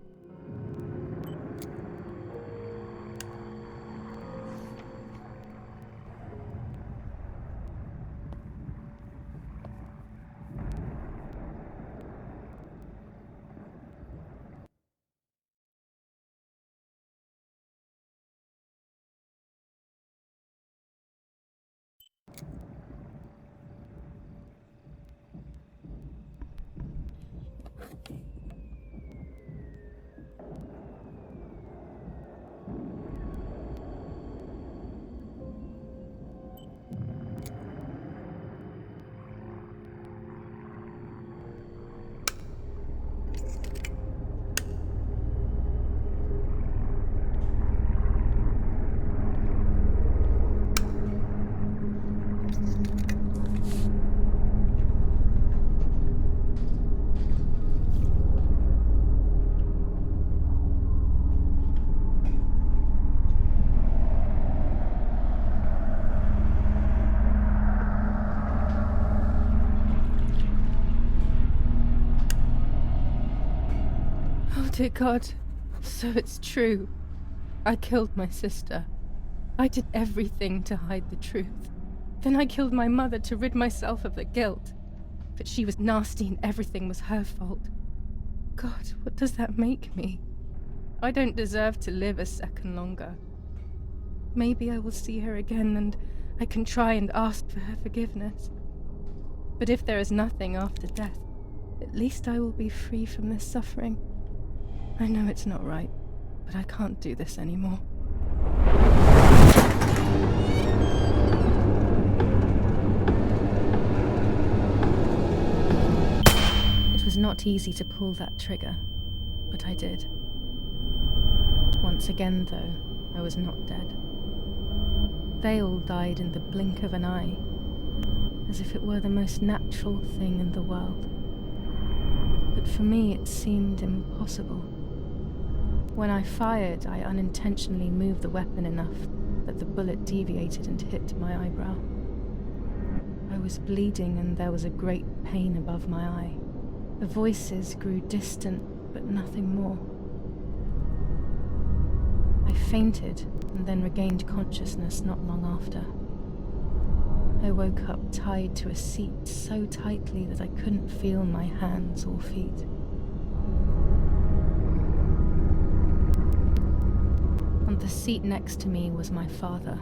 Dear God, so it's true. I killed my sister. I did everything to hide the truth. Then I killed my mother to rid myself of the guilt. But she was nasty and everything was her fault. God, what does that make me? I don't deserve to live a second longer. Maybe I will see her again and I can try and ask for her forgiveness. But if there is nothing after death, at least I will be free from this suffering. I know it's not right, but I can't do this anymore. It was not easy to pull that trigger, but I did. Once again, though, I was not dead. They all died in the blink of an eye, as if it were the most natural thing in the world. But for me, it seemed impossible. When I fired, I unintentionally moved the weapon enough that the bullet deviated and hit my eyebrow. I was bleeding and there was a great pain above my eye. The voices grew distant, but nothing more. I fainted and then regained consciousness not long after. I woke up tied to a seat so tightly that I couldn't feel my hands or feet. On On the seat next to me was my father.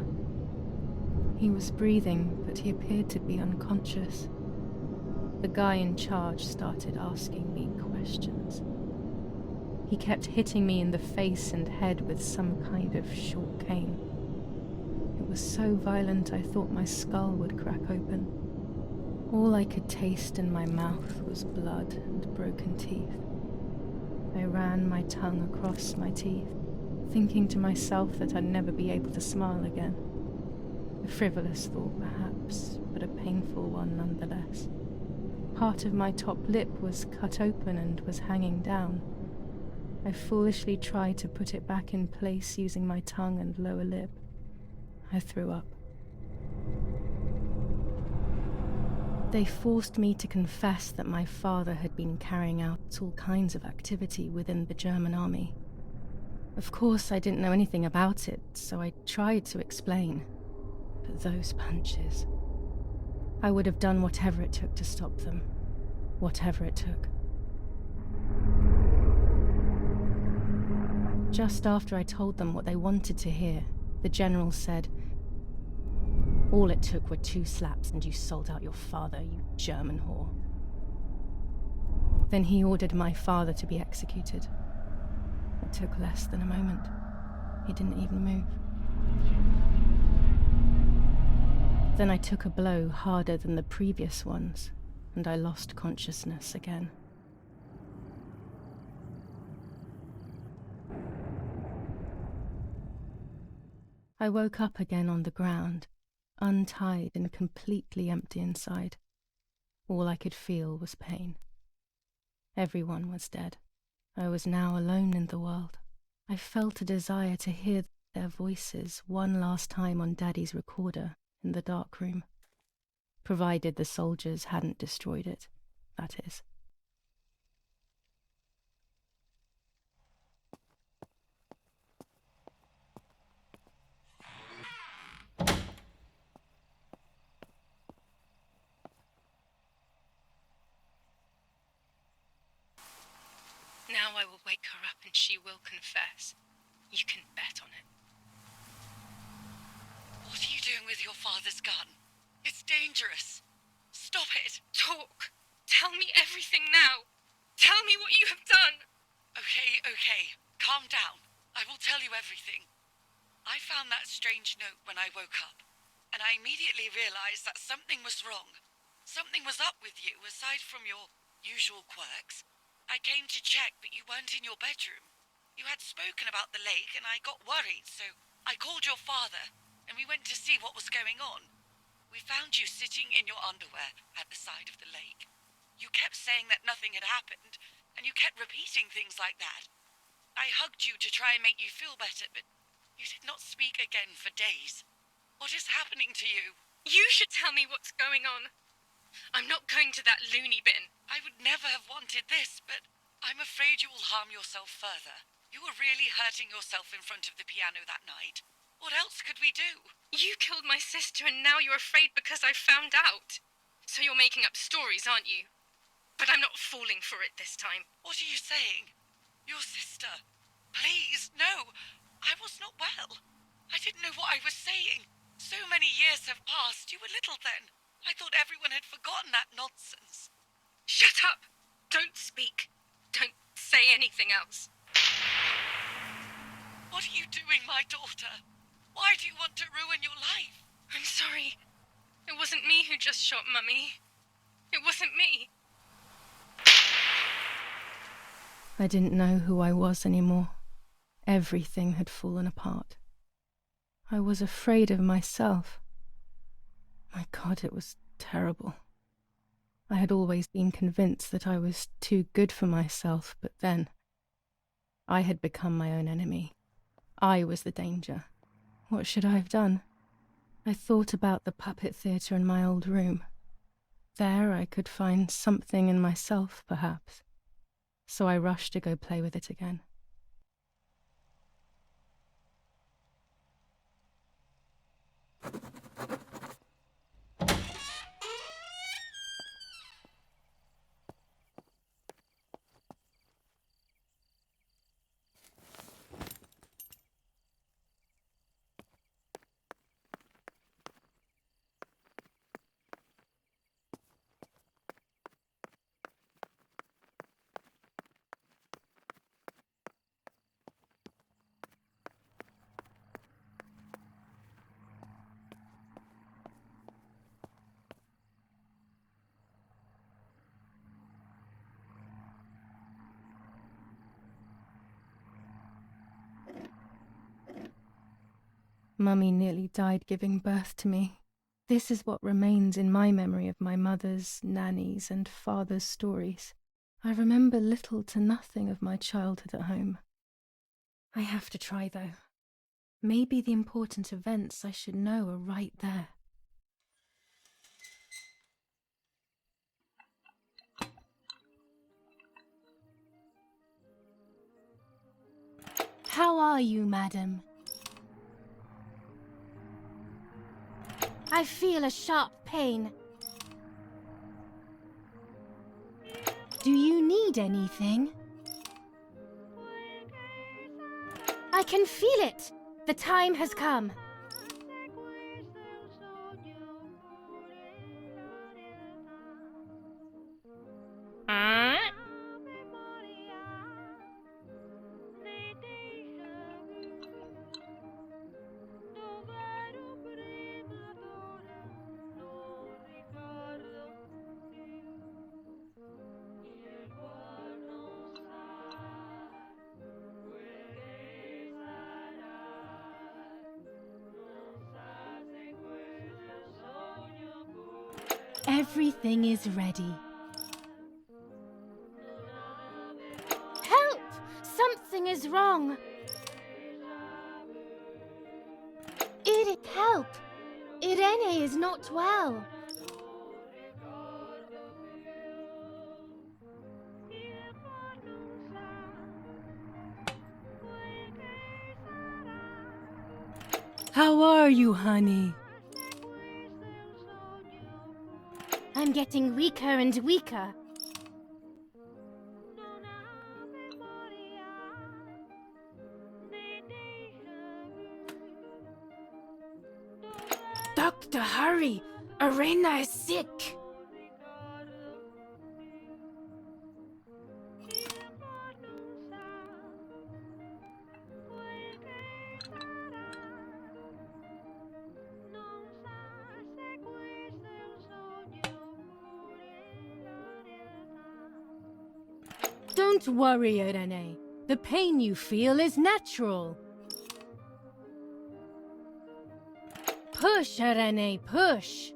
He was breathing, but he appeared to be unconscious. The guy in charge started asking me questions. He kept hitting me in the face and head with some kind of short cane. It was so violent I thought my skull would crack open. All I could taste in my mouth was blood and broken teeth. I ran my tongue across my teeth, thinking to myself that I'd never be able to smile again. A frivolous thought, perhaps, but a painful one nonetheless. Part of my top lip was cut open and was hanging down. I foolishly tried to put it back in place using my tongue and lower lip. I threw up. They forced me to confess that my father had been carrying out all kinds of activity within the German army. Of course, I didn't know anything about it, so I tried to explain. But those punches... I would have done whatever it took to stop them. Whatever it took. Just after I told them what they wanted to hear, the general said, "All it took were 2 slaps and you sold out your father, you German whore." Then he ordered my father to be executed. It took less than a moment. He didn't even move. Then I took a blow harder than the previous ones, and I lost consciousness again. I woke up again on the ground, untied and completely empty inside. All I could feel was pain. Everyone was dead. I was now alone in the world. I felt a desire to hear their voices one last time on Daddy's recorder in the dark room. Provided the soldiers hadn't destroyed it, that is. Now I will wake her up and she will confess. You can bet on it. What are you doing with your father's gun? It's dangerous. Stop it. Talk. Tell me everything now. Tell me what you have done. Okay. Calm down. I will tell you everything. I found that strange note when I woke up, and I immediately realized that something was wrong. Something was up with you, aside from your usual quirks. I came to check, but you weren't in your bedroom. You had spoken about the lake, and I got worried, so I called your father, and we went to see what was going on. We found you sitting in your underwear at the side of the lake. You kept saying that nothing had happened, and you kept repeating things like that. I hugged you to try and make you feel better, but you did not speak again for days. What is happening to you? You should tell me what's going on. I'm not going to that loony bin. I would never have wanted this, but I'm afraid you will harm yourself further. You were really hurting yourself in front of the piano that night. What else could we do? You killed my sister and now you're afraid because I found out. So you're making up stories, aren't you? But I'm not falling for it this time. What are you saying? Your sister? Please, no. I was not well. I didn't know what I was saying. So many years have passed. You were little then. I thought everyone had forgotten that nonsense. Shut up! Don't speak. Don't say anything else. What are you doing, my daughter? Why do you want to ruin your life? I'm sorry. It wasn't me who just shot Mummy. It wasn't me. I didn't know who I was anymore. Everything had fallen apart. I was afraid of myself. My God, it was terrible. I had always been convinced that I was too good for myself, but then I had become my own enemy. I was the danger. What should I have done? I thought about the puppet theatre in my old room. There I could find something in myself, perhaps. So I rushed to go play with it again. Mummy nearly died giving birth to me. This is what remains in my memory of my mother's, nanny's, and father's stories. I remember little to nothing of my childhood at home. I have to try, though. Maybe the important events I should know are right there. How are you, madam? I feel a sharp pain. Do you need anything? I can feel it. The time has come. Everything is ready. Help! Something is wrong. Help! Irene is not well. How are you, honey? I'm getting weaker and weaker. Doctor, hurry! Irena is sick! Don't worry, Irene. The pain you feel is natural. Push, Irene, push!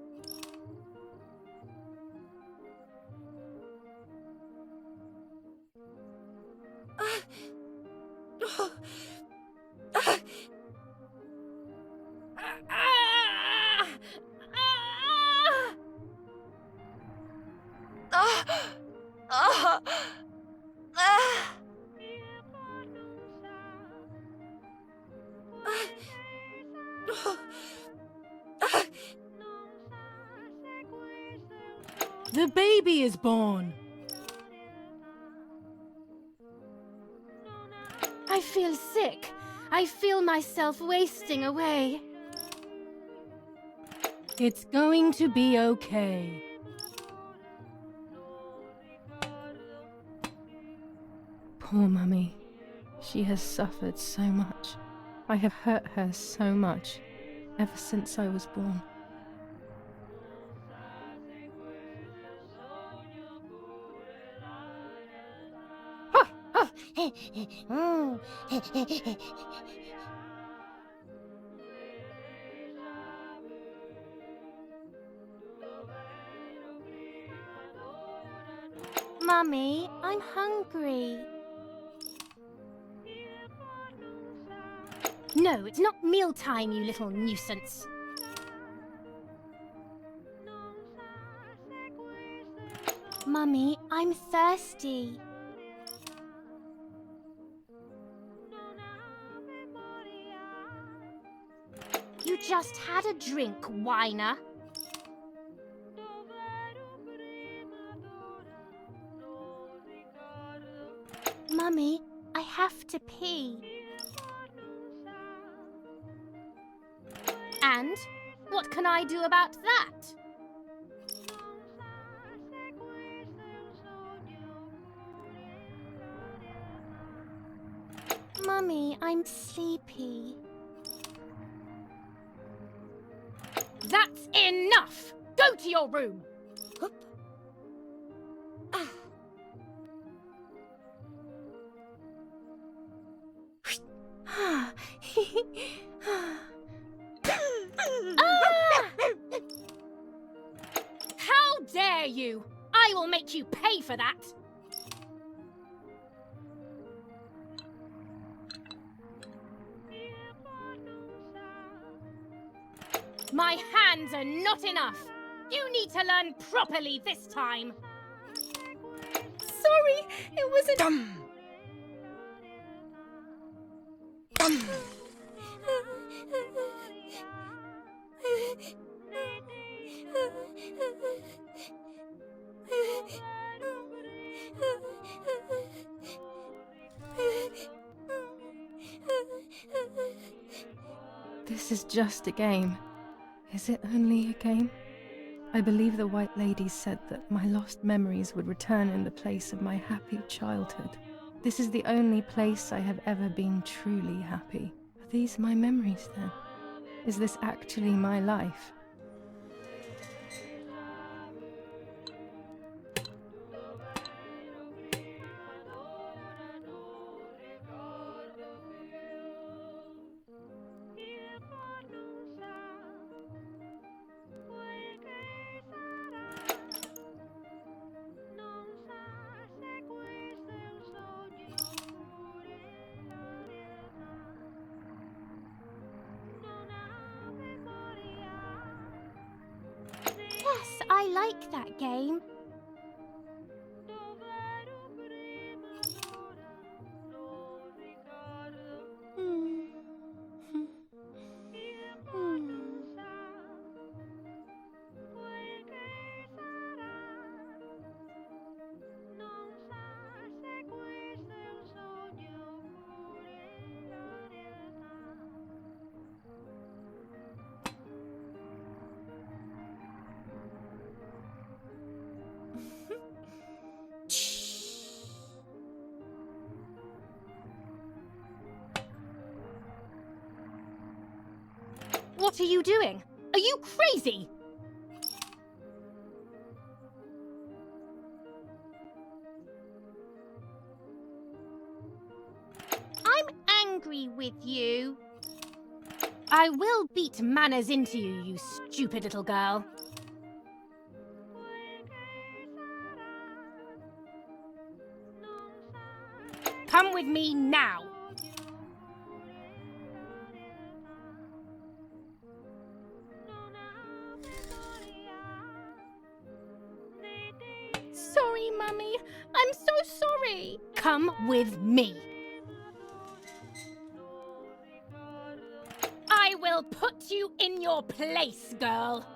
The baby is born. I feel sick. I feel myself wasting away. It's going to be okay. Poor Mummy. She has suffered so much. I have hurt her so much, ever since I was born. Mummy, I'm hungry. No, it's not mealtime, you little nuisance. Mummy, I'm thirsty. You just had a drink, whiner. Mummy, I have to pee. And what can I do about that? Mummy, I'm sleepy. That's enough! Go to your room! dare you! I will make you pay for that! My hands are not enough! You need to learn properly this time! Sorry, it wasn't... This is just a game. Is it only a game? I believe the White Lady said that my lost memories would return in the place of my happy childhood. This is the only place I have ever been truly happy. Are these my memories then? Is this actually my life? Yes, I like that game. What are you doing? Are you crazy? I'm angry with you. I will beat manners into you, you stupid little girl. Come with me now. Sorry, Mummy. I'm so sorry. Come with me. I will put you in your place, girl.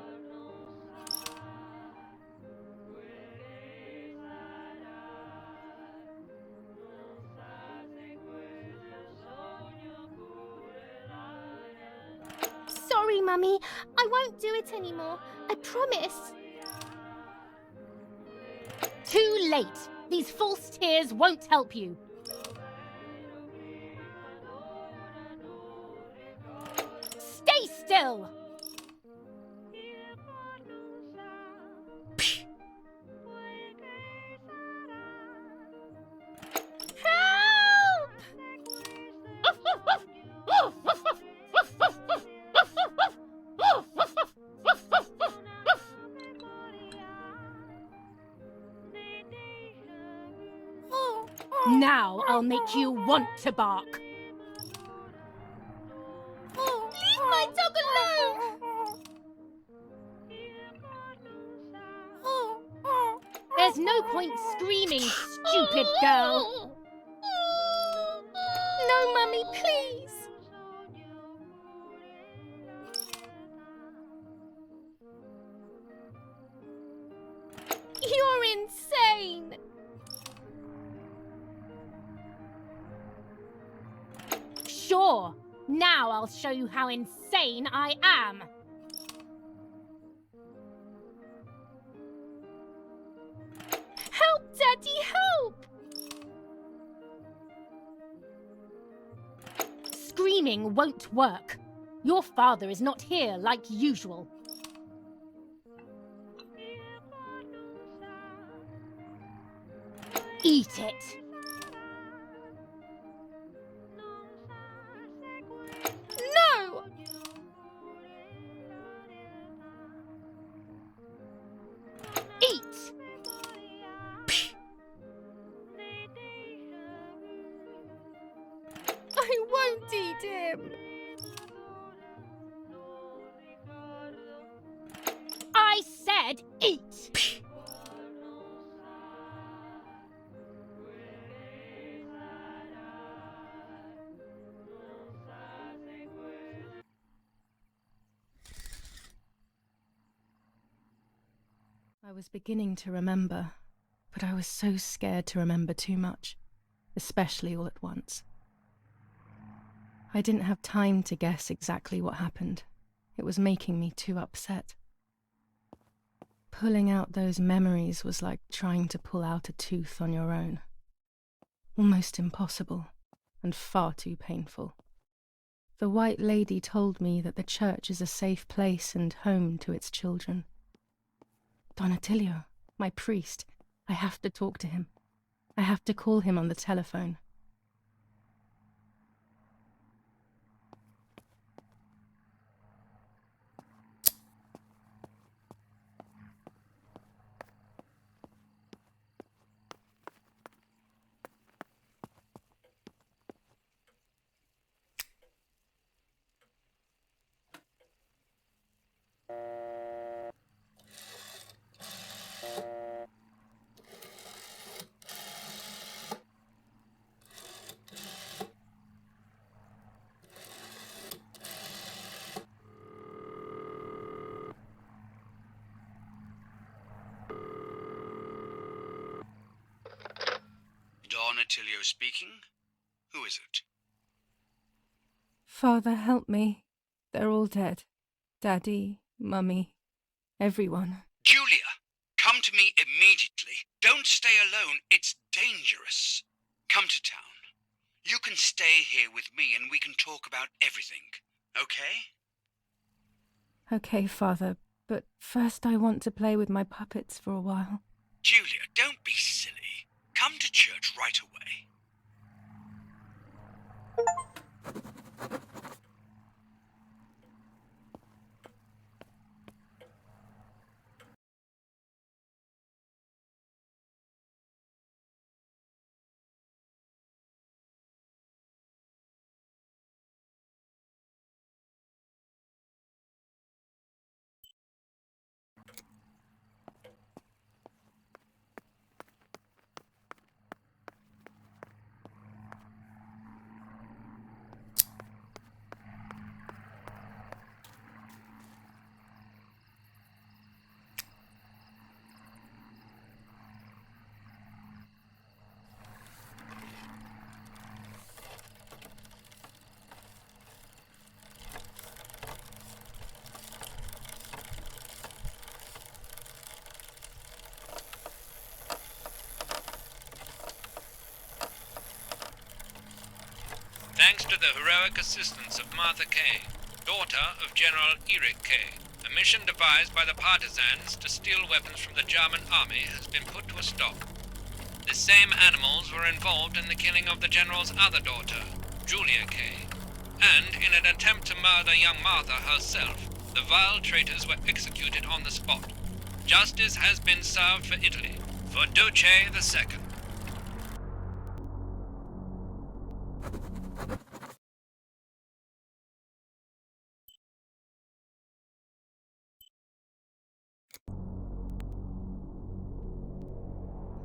Sorry, Mummy. I won't do it anymore. I promise. Too late. These false tears won't help you. Stay still. Help! Now I'll make you want to bark. Leave my dog alone! There's no point screaming, stupid girl. No, Mummy, please. You're insane. Sure. Now I'll show you how insane I am. Help, Daddy, help! Screaming won't work. Your father is not here like usual. Eat it. No! Eat! him! I said eat! I was beginning to remember, but I was so scared to remember too much, especially all at once. I didn't have time to guess exactly what happened. It was making me too upset. Pulling out those memories was like trying to pull out a tooth on your own. Almost impossible, and far too painful. The White Lady told me that the church is a safe place and home to its children. Donatello, my priest, I have to talk to him. I have to call him on the telephone. Donatello speaking. Who is it? Father, help me. They're all dead. Daddy, Mummy, everyone. Julia, come to me immediately. Don't stay alone. It's dangerous. Come to town. You can stay here with me and we can talk about everything. Okay? Okay, Father, but first I want to play with my puppets for a while. Julia, don't be silly. Come to church right away. Thanks to the heroic assistance of Martha Kay, daughter of General Eric Kay, a mission devised by the partisans to steal weapons from the German army has been put to a stop. The same animals were involved in the killing of the General's other daughter, Julia Kay, and in an attempt to murder young Martha herself, the vile traitors were executed on the spot. Justice has been served for Italy, for Duce II.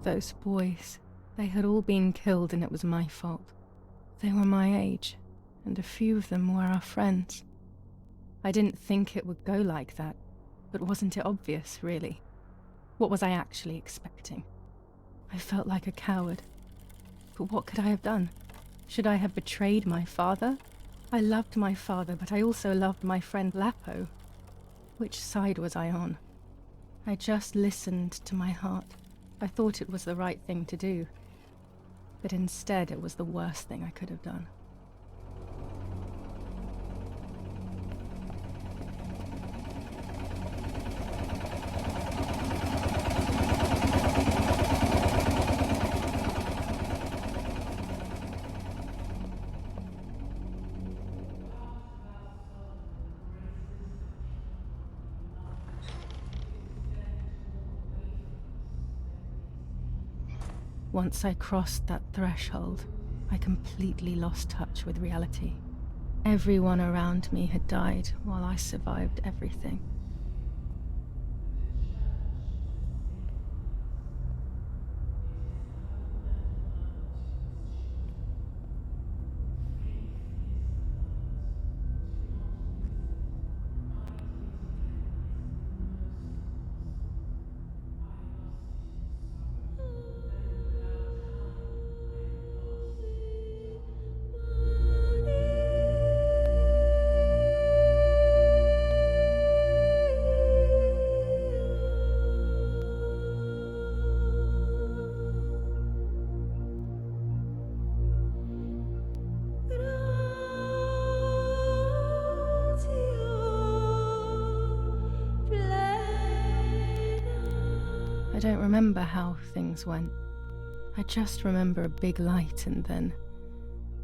Those boys, they had all been killed and it was my fault. They were my age, and a few of them were our friends. I didn't think it would go like that, but wasn't it obvious, really? What was I actually expecting? I felt like a coward. But what could I have done? Should I have betrayed my father? I loved my father, but I also loved my friend Lapo. Which side was I on? I just listened to my heart. I thought it was the right thing to do. But instead, it was the worst thing I could have done. Once I crossed that threshold, I completely lost touch with reality. Everyone around me had died while I survived everything. I don't remember how things went. I just remember a big light and then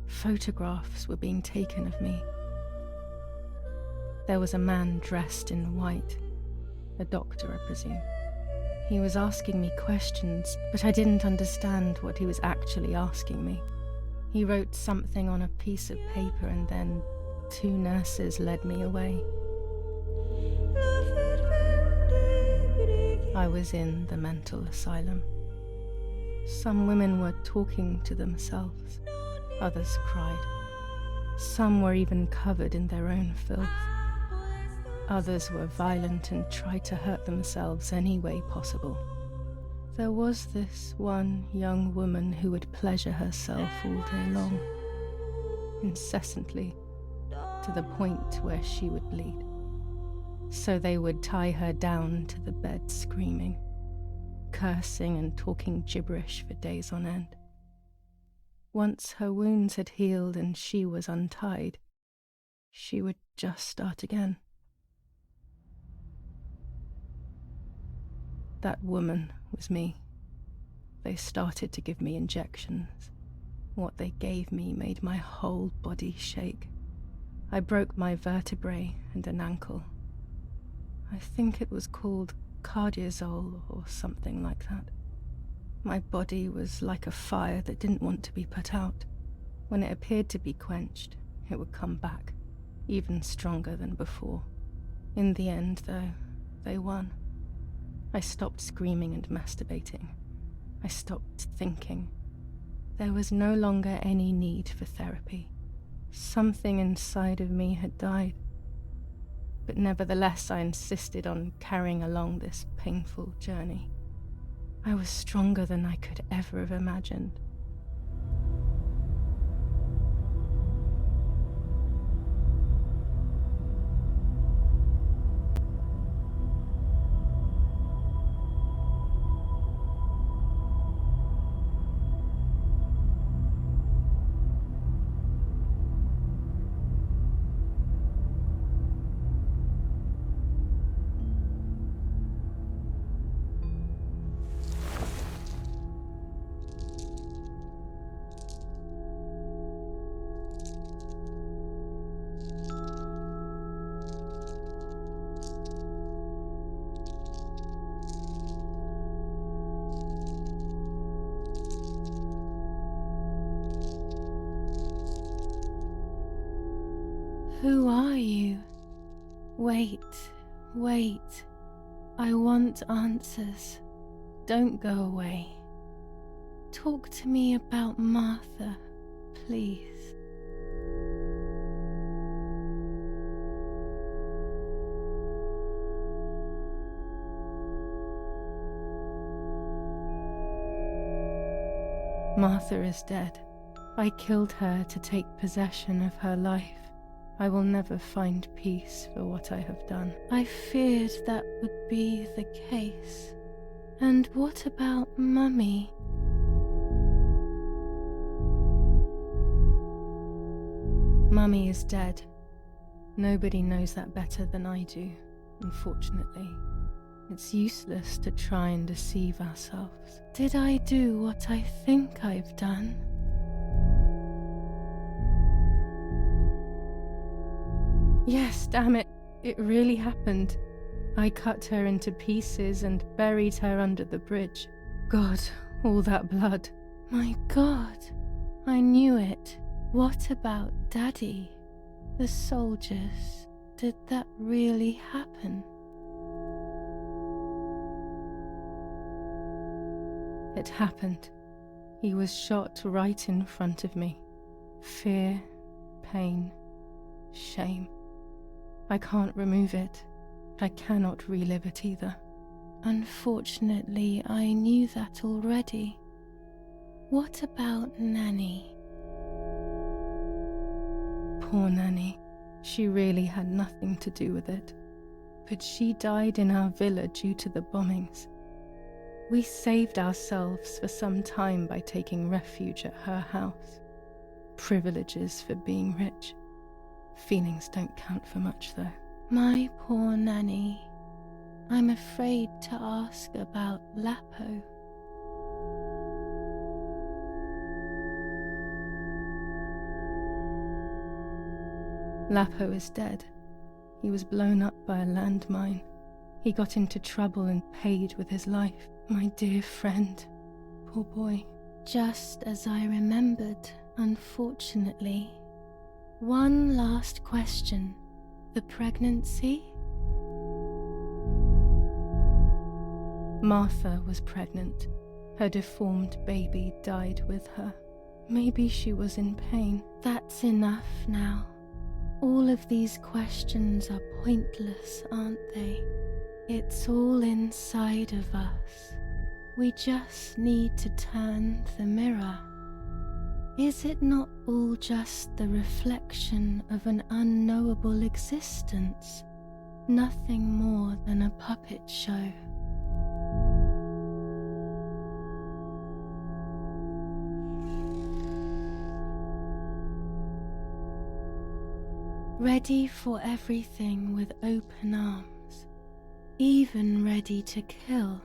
photographs were being taken of me. There was a man dressed in white, a doctor, I presume. He was asking me questions, but I didn't understand what he was actually asking me. He wrote something on a piece of paper and then 2 nurses led me away. I was in the mental asylum. Some women were talking to themselves, others cried. Some were even covered in their own filth. Others were violent and tried to hurt themselves any way possible. There was this one young woman who would pleasure herself all day long, incessantly, to the point where she would bleed. So they would tie her down to the bed screaming, cursing and talking gibberish for days on end. Once her wounds had healed and she was untied, she would just start again. That woman was me. They started to give me injections. What they gave me made my whole body shake. I broke my vertebrae and an ankle. I think it was called cardiazole or something like that. My body was like a fire that didn't want to be put out. When it appeared to be quenched, it would come back, even stronger than before. In the end, though, they won. I stopped screaming and masturbating. I stopped thinking. There was no longer any need for therapy. Something inside of me had died. But nevertheless, I insisted on carrying along this painful journey. I was stronger than I could ever have imagined. Who are you? Wait, wait. I want answers. Don't go away. Talk to me about Martha, please. Martha is dead. I killed her to take possession of her life. I will never find peace for what I have done. I feared that would be the case. And what about Mummy? Mummy is dead. Nobody knows that better than I do, unfortunately. It's useless to try and deceive ourselves. Did I do what I think I've done? Yes, damn it, it really happened. I cut her into pieces and buried her under the bridge. God, all that blood. My God, I knew it. What about Daddy? The soldiers, did that really happen? It happened. He was shot right in front of me. Fear, pain, shame. I can't remove it. I cannot relive it either. Unfortunately, I knew that already. What about Nanny? Poor Nanny. She really had nothing to do with it. But she died in our villa due to the bombings. We saved ourselves for some time by taking refuge at her house. Privileges for being rich. Feelings don't count for much, though. My poor Nanny. I'm afraid to ask about Lapo. Lapo is dead. He was blown up by a landmine. He got into trouble and paid with his life. My dear friend. Poor boy. Just as I remembered, unfortunately. One last question. The pregnancy? Martha was pregnant. Her deformed baby died with her. Maybe she was in pain. That's enough now. All of these questions are pointless, aren't they? It's all inside of us. We just need to turn the mirror. Is it not all just the reflection of an unknowable existence? Nothing more than a puppet show. Ready for everything with open arms, even ready to kill.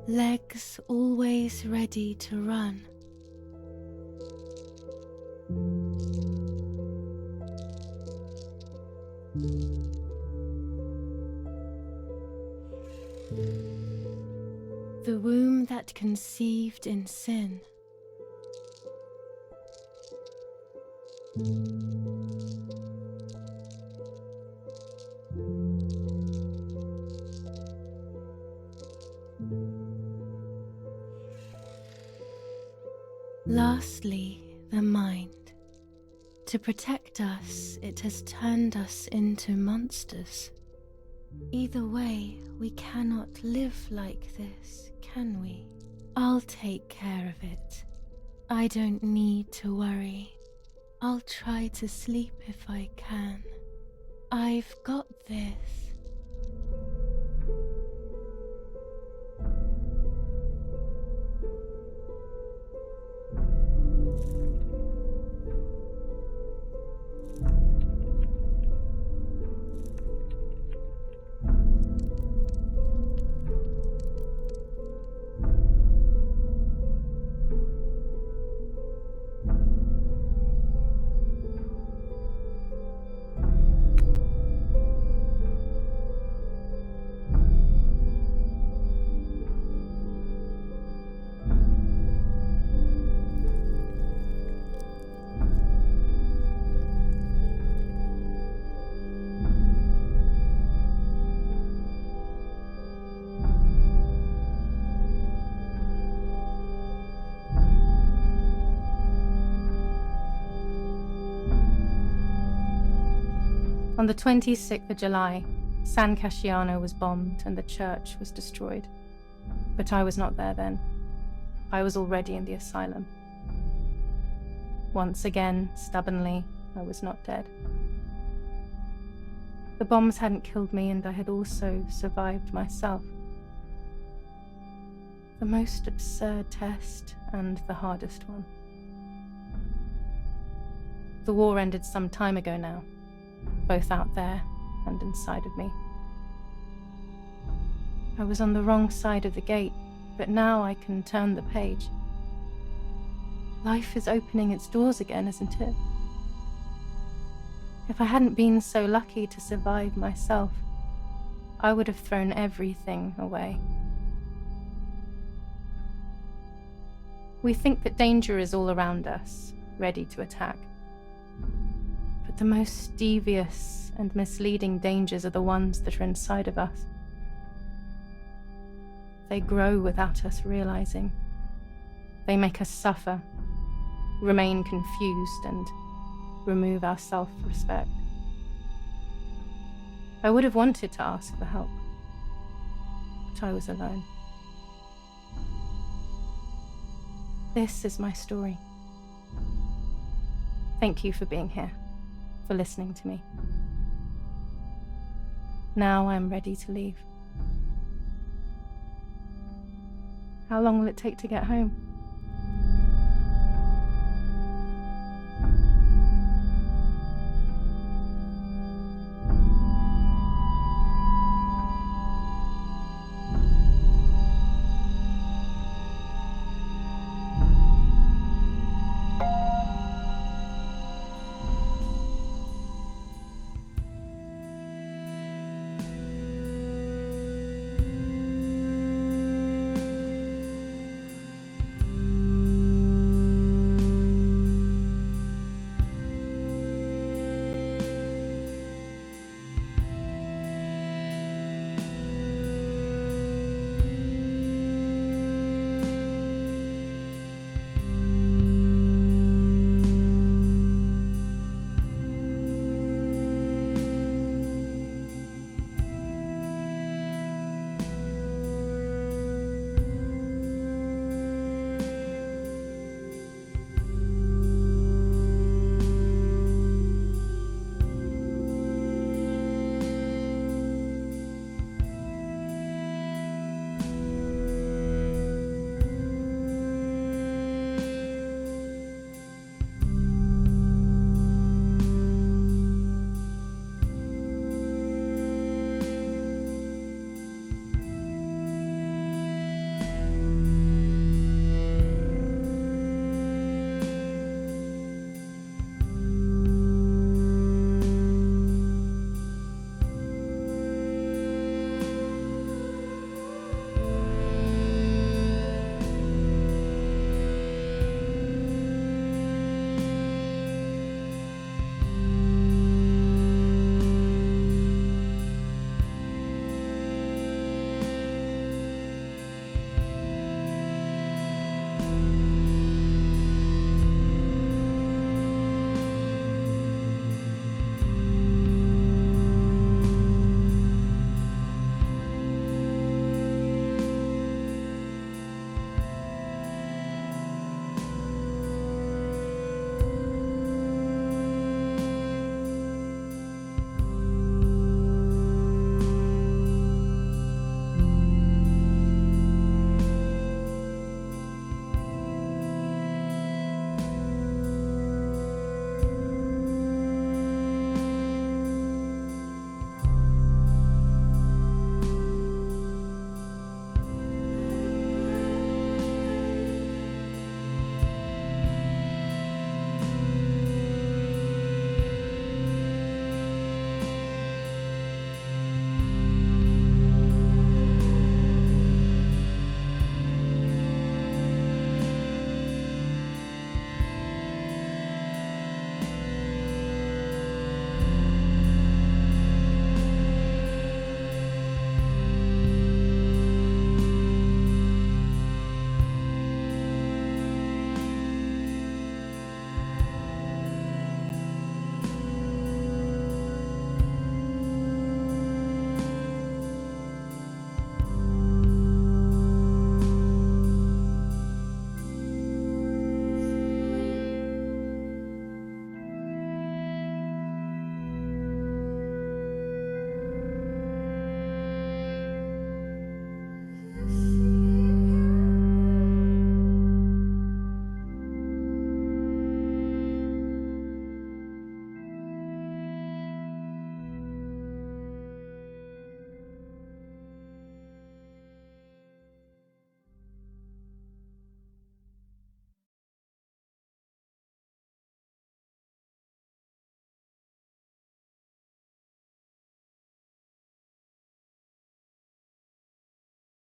Legs always ready to run. The womb that conceived in sin. Lastly, the mind. To protect us, it has turned us into monsters. Either way, we cannot live like this, can we? I'll take care of it. I don't need to worry. I'll try to sleep if I can. I've got this. On the 26th of July, San Casciano was bombed and the church was destroyed. But I was not there then. I was already in the asylum. Once again, stubbornly, I was not dead. The bombs hadn't killed me, and I had also survived myself. The most absurd test and the hardest one. The war ended some time ago now, both out there and inside of me. I was on the wrong side of the gate, but now I can turn the page. Life is opening its doors again, isn't it? If I hadn't been so lucky to survive myself, I would have thrown everything away. We think that danger is all around us, ready to attack. But the most devious and misleading dangers are the ones that are inside of us. They grow without us realizing. They make us suffer, remain confused, and remove our self-respect. I would have wanted to ask for help, but I was alone. This is my story. Thank you for being here, for listening to me. Now I'm ready to leave. How long will it take to get home?